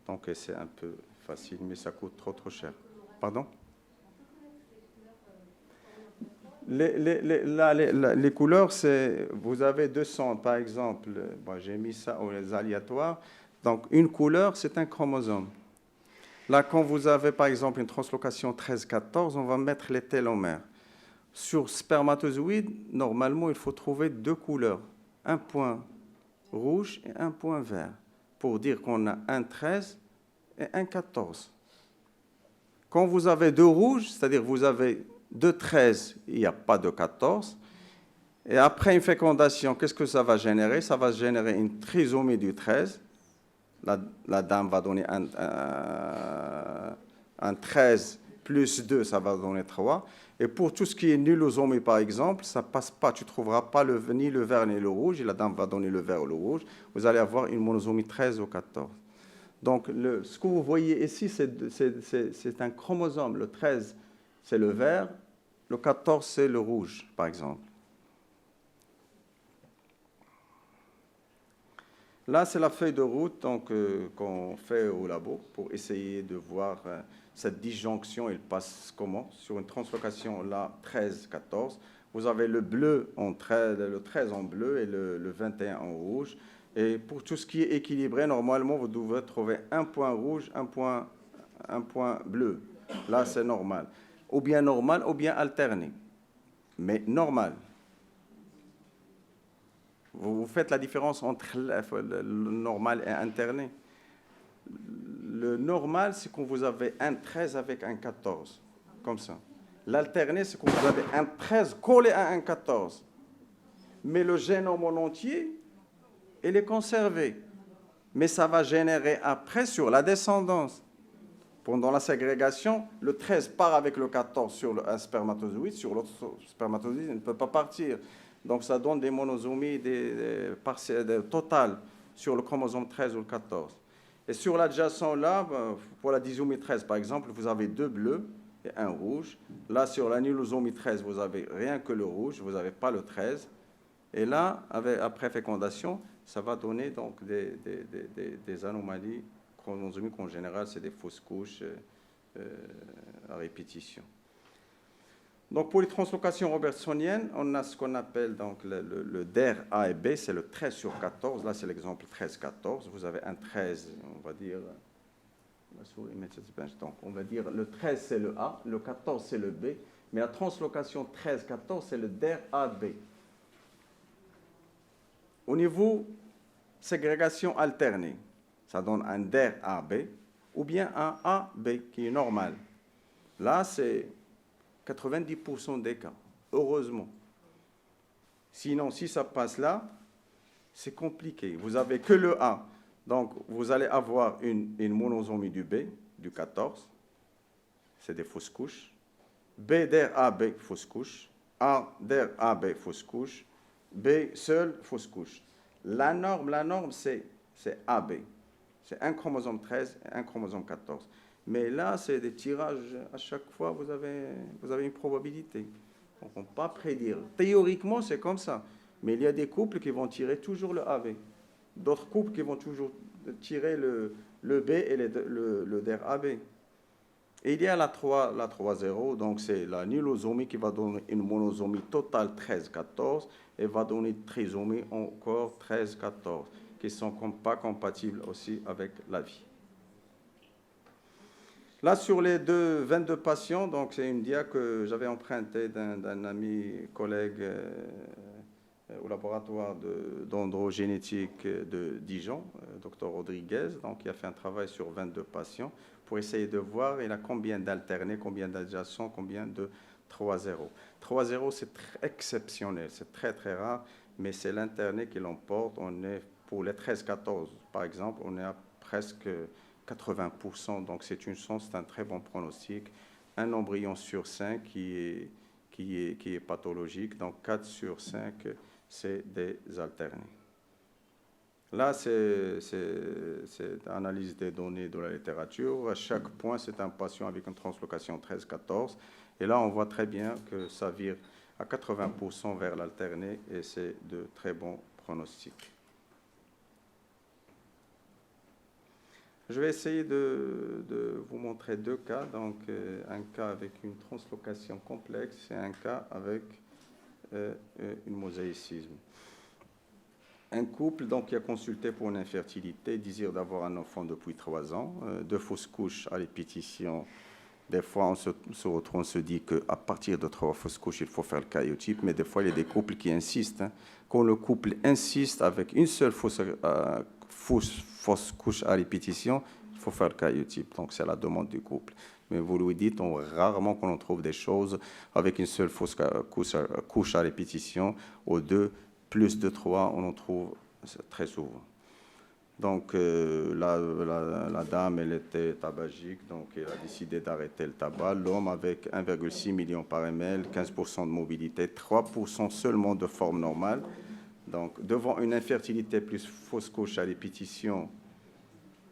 Donc, c'est un peu facile, mais ça coûte trop cher. Pardon? Les couleurs, c'est... Vous avez 200, par exemple. Bon, j'ai mis ça aux aléatoires. Donc, une couleur, c'est un chromosome. Là, quand vous avez, par exemple, une translocation 13-14, on va mettre les télomères. Sur spermatozoïde, normalement, il faut trouver 2 couleurs. Un point rouge et un point vert. Pour dire qu'on a un 13 et un 14. Quand vous avez 2 rouges, c'est-à-dire vous avez 2 13, il n'y a pas de 14. Et après une fécondation, qu'est-ce que ça va générer? Ça va générer une trisomie du 13. La dame va donner un 13 plus 2, ça va donner 3. Et pour tout ce qui est nullosomie, par exemple, ça ne passe pas. Tu ne trouveras pas ni le vert ni le rouge. Et la dame va donner le vert ou le rouge. Vous allez avoir une monosomie 13 ou 14. Donc, ce que vous voyez ici, c'est un chromosome. Le 13, c'est le vert. Le 14, c'est le rouge, par exemple. Là, c'est la feuille de route qu'on fait au labo pour essayer de voir cette disjonction, il passe comment. Sur une translocation, là, 13-14, vous avez le bleu le 13 en bleu et le 21 en rouge. Et pour tout ce qui est équilibré, normalement, vous devez trouver un point rouge, un point bleu. Là, c'est normal. Ou bien normal, ou bien alterné. Mais normal. Vous faites la différence entre le normal et alterné. Le normal, c'est quand vous avez un 13 avec un 14, comme ça. L'alterné, c'est quand vous avez un 13 collé à un 14. Mais le génome en entier, il est conservé. Mais ça va générer après sur la descendance. Pendant la ségrégation, le 13 part avec le 14 sur un spermatozoïde, sur l'autre spermatozoïde, il ne peut pas partir. Donc ça donne des monosomies totales sur le chromosome 13 ou le 14. Et sur l'adjacent là, pour la disomie 13 par exemple, vous avez 2 bleus et un rouge. Là sur la nullosomie 13, vous avez rien que le rouge, vous n'avez pas le 13. Et là, après fécondation, ça va donner donc des anomalies chromosomiques. En général, c'est des fausses couches à répétition. Donc, pour les translocations robertsoniennes, on a ce qu'on appelle donc le DER A et B, c'est le 13/14. Là, c'est l'exemple 13-14. Vous avez un 13, on va dire, donc, on va dire le 13, c'est le A, le 14, c'est le B, mais la translocation 13-14, c'est le DER AB. Au niveau ségrégation alternée, ça donne un DER AB ou bien un AB qui est normal. Là, c'est 90% des cas, heureusement. Sinon, si ça passe là, c'est compliqué. Vous n'avez que le A. Donc, vous allez avoir une monosomie du B, du 14. C'est des fausses couches. B der AB, fausse couche. A der AB, fausse couche. B seul, fausse couche. La norme, c'est AB. C'est un chromosome 13 et un chromosome 14. Mais là, c'est des tirages, à chaque fois, vous avez une probabilité. On ne peut pas prédire. Théoriquement, c'est comme ça. Mais il y a des couples qui vont tirer toujours le AB. D'autres couples qui vont toujours tirer le B et le DER AB. Et il y a la 3-0, donc c'est la nulosomie qui va donner une monosomie totale 13-14 et va donner une trisomie encore 13-14, qui ne sont pas compatibles aussi avec la vie. Là, sur les 22 patients, donc c'est une dia que j'avais empruntée d'un ami collègue au laboratoire d'androgénétique de Dijon, Dr Rodriguez, donc il a fait un travail sur 22 patients pour essayer de voir il a combien d'alternés, combien d'adjacents, combien de 3-0. 3-0, c'est exceptionnel, c'est très très rare, mais c'est l'interné qui l'emporte. On est, pour les 13-14, par exemple, on est à presque 80%, donc c'est une chance, c'est un très bon pronostic. Un embryon sur 5 qui est pathologique, donc 4 sur 5, c'est des alternés. Là, c'est l'analyse des données de la littérature. À chaque point, c'est un patient avec une translocation 13-14. Et là, on voit très bien que ça vire à 80% vers l'alterné et c'est de très bons pronostics. Je vais essayer de vous montrer deux cas. Donc, un cas avec une translocation complexe et un cas avec une mosaïcisme. Un couple donc, qui a consulté pour une infertilité, désire d'avoir un enfant depuis 3 ans, 2 fausses couches à répétition. Des fois, on se retrouve, on se dit qu'à partir de 3 fausses couches, il faut faire le cariotype, mais des fois, il y a des couples qui insistent. Quand le couple insiste avec une seule fausse couche à répétition, il faut faire le cariotype. Donc, c'est la demande du couple. Mais vous lui dites, rarement qu'on trouve des choses avec une seule fausse couche à répétition, ou 2, plus de 3, on en trouve très souvent. Donc, la dame, elle était tabagique, donc elle a décidé d'arrêter le tabac. L'homme, avec 1,6 million par ml, 15% de mobilité, 3% seulement de forme normale. Donc, devant une infertilité plus fausse couche à répétition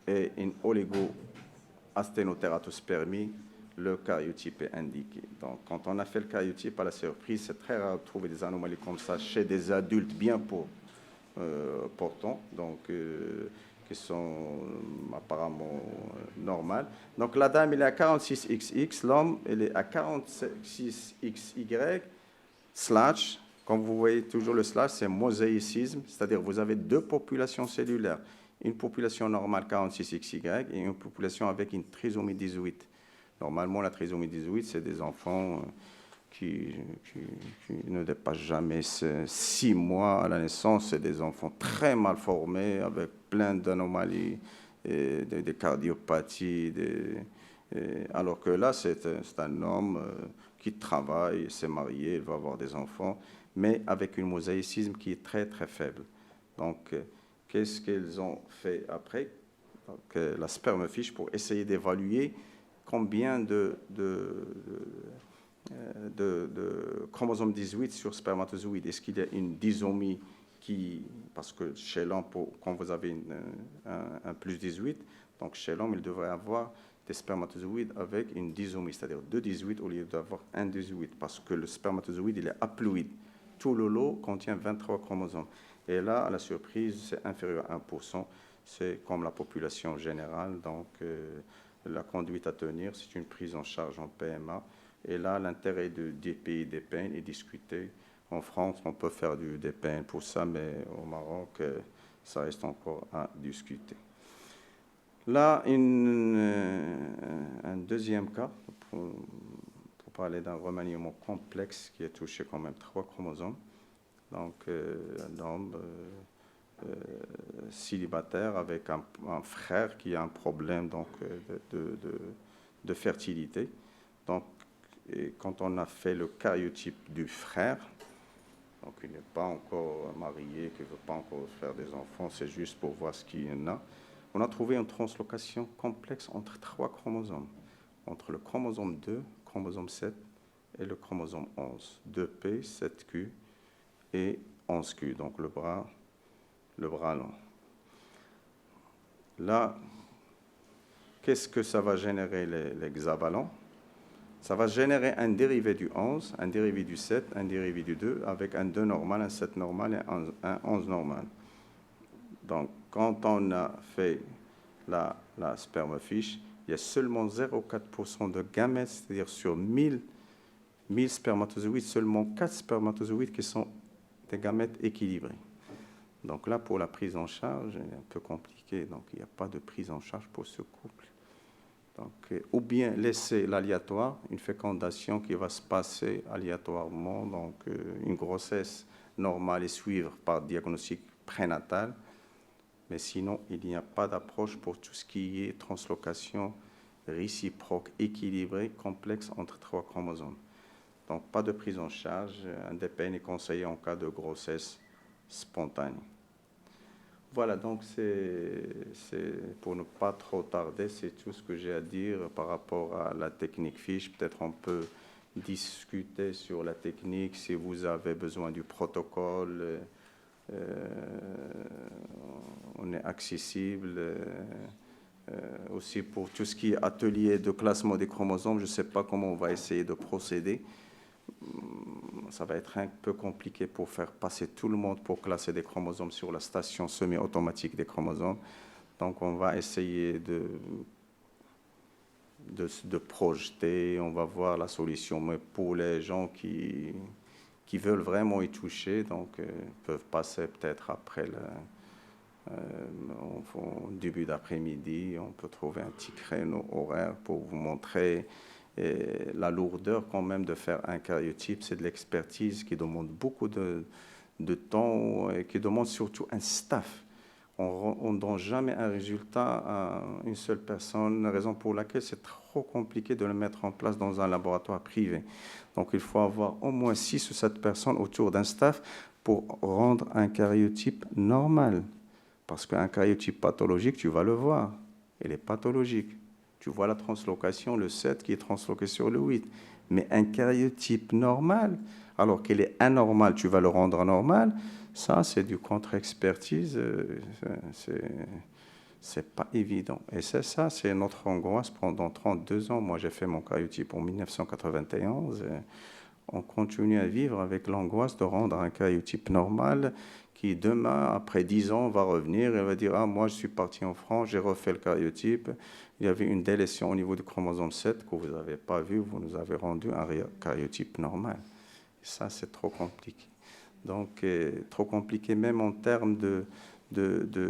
et une oligo-asténotératospermie, le cariotype est indiqué. Donc, quand on a fait le cariotype, à la surprise, c'est très rare de trouver des anomalies comme ça chez des adultes bien portants, donc qui sont apparemment normales. Donc, la dame, elle est à 46XX, l'homme, elle est à 46XY, /, comme vous voyez toujours le /, c'est mosaïcisme, c'est-à-dire vous avez 2 populations cellulaires, une population normale 46XY et une population avec une trisomie 18. Normalement, la trisomie 18, c'est des enfants qui ne dépassent jamais 6 mois à la naissance. C'est des enfants très mal formés, avec plein d'anomalies, des cardiopathies. Alors que là, c'est un homme qui travaille, s'est marié, il va avoir des enfants, mais avec un mosaïcisme qui est très, très faible. Donc, qu'est-ce qu'ils ont fait après? Donc, la sperme-fiche pour essayer d'évaluer combien de chromosomes 18 sur spermatozoïdes. Est-ce qu'il y a une disomie parce que chez l'homme, quand vous avez un plus 18, donc chez l'homme, il devrait avoir des spermatozoïdes avec une disomie, c'est-à-dire 2 18 au lieu d'avoir un 18, parce que le spermatozoïde, il est haploïde. Tout le lot contient 23 chromosomes. Et là, à la surprise, c'est inférieur à 1%. C'est comme la population générale, donc la conduite à tenir, c'est une prise en charge en PMA. Et là, l'intérêt de DPI, DPN est discuté. En France, on peut faire du DPN pour ça, mais au Maroc, ça reste encore à discuter. Là, un deuxième cas, pour parler d'un remaniement complexe qui a touché quand même 3 chromosomes. Donc, un homme célibataire avec un frère qui a un problème donc, de fertilité. Donc, et quand on a fait le cariotype du frère, donc il n'est pas encore marié, qui ne veut pas encore faire des enfants, c'est juste pour voir ce qu'il y en a, on a trouvé une translocation complexe entre 3 chromosomes, entre le chromosome 2, chromosome 7 et le chromosome 11, 2P, 7Q et 11Q, donc le bras long. Là, qu'est-ce que ça va générer l'hexavalent? Ça va générer un dérivé du 11, un dérivé du 7, un dérivé du 2, avec un 2 normal, un 7 normal et un 11 normal. Donc, quand on a fait la spermofiche, il y a seulement 0,4% de gamètes, c'est-à-dire sur 1000 spermatozoïdes, seulement 4 spermatozoïdes qui sont des gamètes équilibrés. Donc là, pour la prise en charge, c'est un peu compliqué, donc il n'y a pas de prise en charge pour ce couple. Donc, ou bien laisser l'aléatoire, une fécondation qui va se passer aléatoirement, donc une grossesse normale et suivre par diagnostic prénatal. Mais sinon, il n'y a pas d'approche pour tout ce qui est translocation réciproque, équilibrée, complexe entre 3 chromosomes. Donc, pas de prise en charge. Un DPN est conseillé en cas de grossesse spontanée. Voilà, donc c'est pour ne pas trop tarder, c'est tout ce que j'ai à dire par rapport à la technique fiche. Peut-être on peut discuter sur la technique si vous avez besoin du protocole. On est accessible aussi pour tout ce qui est atelier de classement des chromosomes. Je ne sais pas comment on va essayer de procéder. Ça va être un peu compliqué pour faire passer tout le monde pour classer des chromosomes sur la station semi-automatique des chromosomes. Donc on va essayer de projeter, on va voir la solution. Mais pour les gens qui veulent vraiment y toucher, donc peuvent passer peut-être après au début d'après-midi, on peut trouver un petit créneau horaire pour vous montrer la lourdeur quand même de faire un karyotype. C'est de l'expertise qui demande beaucoup de temps et qui demande surtout un staff. On ne donne jamais un résultat à une seule personne, raison pour laquelle c'est trop compliqué de le mettre en place dans un laboratoire privé. Donc il faut avoir au moins 6 ou 7 personnes autour d'un staff pour rendre un karyotype normal. Parce qu'un karyotype pathologique, tu vas le voir, il est pathologique. Tu vois la translocation, le 7 qui est transloqué sur le 8. Mais un karyotype normal, alors qu'il est anormal, tu vas le rendre normal, ça, c'est du contre-expertise, c'est pas évident. Et c'est ça, c'est notre angoisse pendant 32 ans. Moi, j'ai fait mon karyotype en 1991. On continue à vivre avec l'angoisse de rendre un karyotype normal qui, demain, après 10 ans, va revenir et va dire « Ah, moi, je suis parti en France, j'ai refait le karyotype. Il y avait une délétion au niveau du chromosome 7 que vous n'avez pas vu, vous nous avez rendu un karyotype normal. » Et ça, c'est trop compliqué. Donc, trop compliqué même en termes de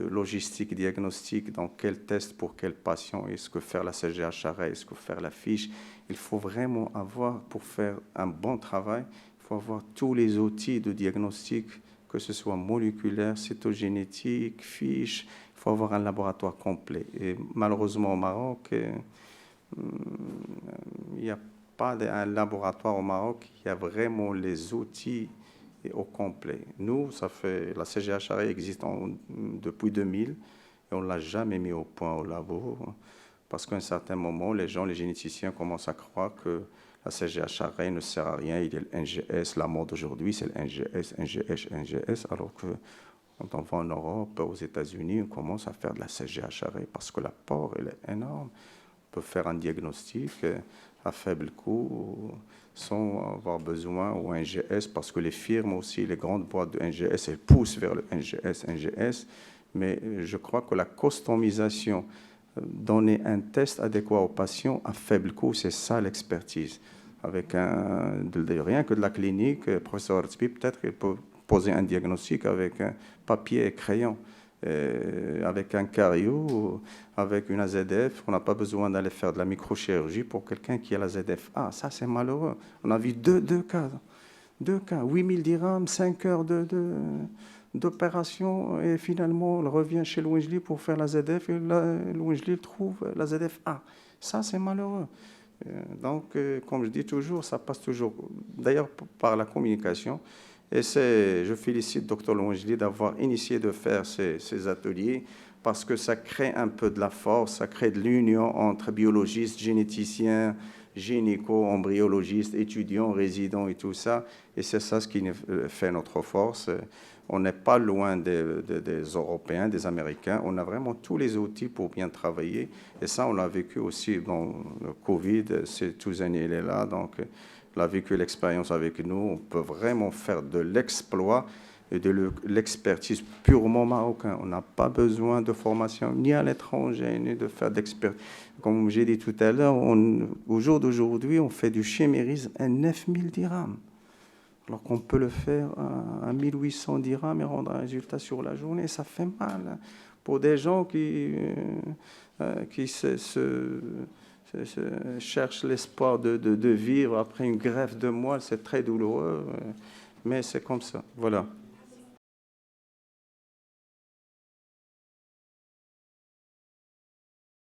logistique diagnostique, dans quel test pour quel patient, est-ce que faire la CGH arrêt, est-ce que faire la fiche. Il faut vraiment avoir, pour faire un bon travail, il faut avoir tous les outils de diagnostic, que ce soit moléculaire, cytogénétique, fiche. Il faut avoir un laboratoire complet. Et malheureusement au Maroc, il n'y a pas un laboratoire au Maroc qui a vraiment les outils au complet. Nous, la CGH-ARES existe depuis 2000 et on ne l'a jamais mis au point au labo parce qu'à un certain moment, les généticiens commencent à croire que la CGH-ARES ne sert à rien. Il y a le NGS, la mode aujourd'hui, c'est le NGS, alors que quand on va en Europe, aux États-Unis, on commence à faire de la CGH-ARES parce que l'apport est énorme. On peut faire un diagnostic à faible coût sans avoir besoin au NGS, parce que les firmes aussi, les grandes boîtes de NGS, elles poussent vers le NGS, mais je crois que la customisation, donner un test adéquat aux patients à faible coût, c'est ça l'expertise. Avec rien que de la clinique, le professeur Artsby, peut-être qu'il peut poser un diagnostic avec un papier et crayon. Avec un cario, avec une AZF, on n'a pas besoin d'aller faire de la microchirurgie pour quelqu'un qui a la ZF. Ah, ça c'est malheureux. On a vu deux cas. 8000 dirhams, 5 heures d'opération, et finalement on revient chez Louinjli pour faire la ZF, et Louinjli trouve la ZF-A. Ça c'est malheureux. Donc, comme je dis toujours, ça passe toujours, d'ailleurs par la communication. Et je félicite Dr Louinjli d'avoir initié de faire ces ateliers, parce que ça crée un peu de la force, ça crée de l'union entre biologistes, généticiens, gynéco, embryologistes, étudiants, résidents et tout ça. Et c'est ça ce qui fait notre force. On n'est pas loin des Européens, des Américains. On a vraiment tous les outils pour bien travailler. Et ça, on l'a vécu aussi dans le Covid. Touzani, il est là, donc il a vécu l'expérience avec nous. On peut vraiment faire de l'exploit et de l'expertise purement marocain. On n'a pas besoin de formation ni à l'étranger, ni de faire d'expertise. Comme j'ai dit tout à l'heure, au jour d'aujourd'hui, on fait du chimérisme à 9000 dirhams. Alors qu'on peut le faire à 1800 dirhams et rendre un résultat sur la journée, ça fait mal. Pour des gens qui cherchent l'espoir de vivre après une greffe de moelle, c'est très douloureux, mais c'est comme ça. Voilà.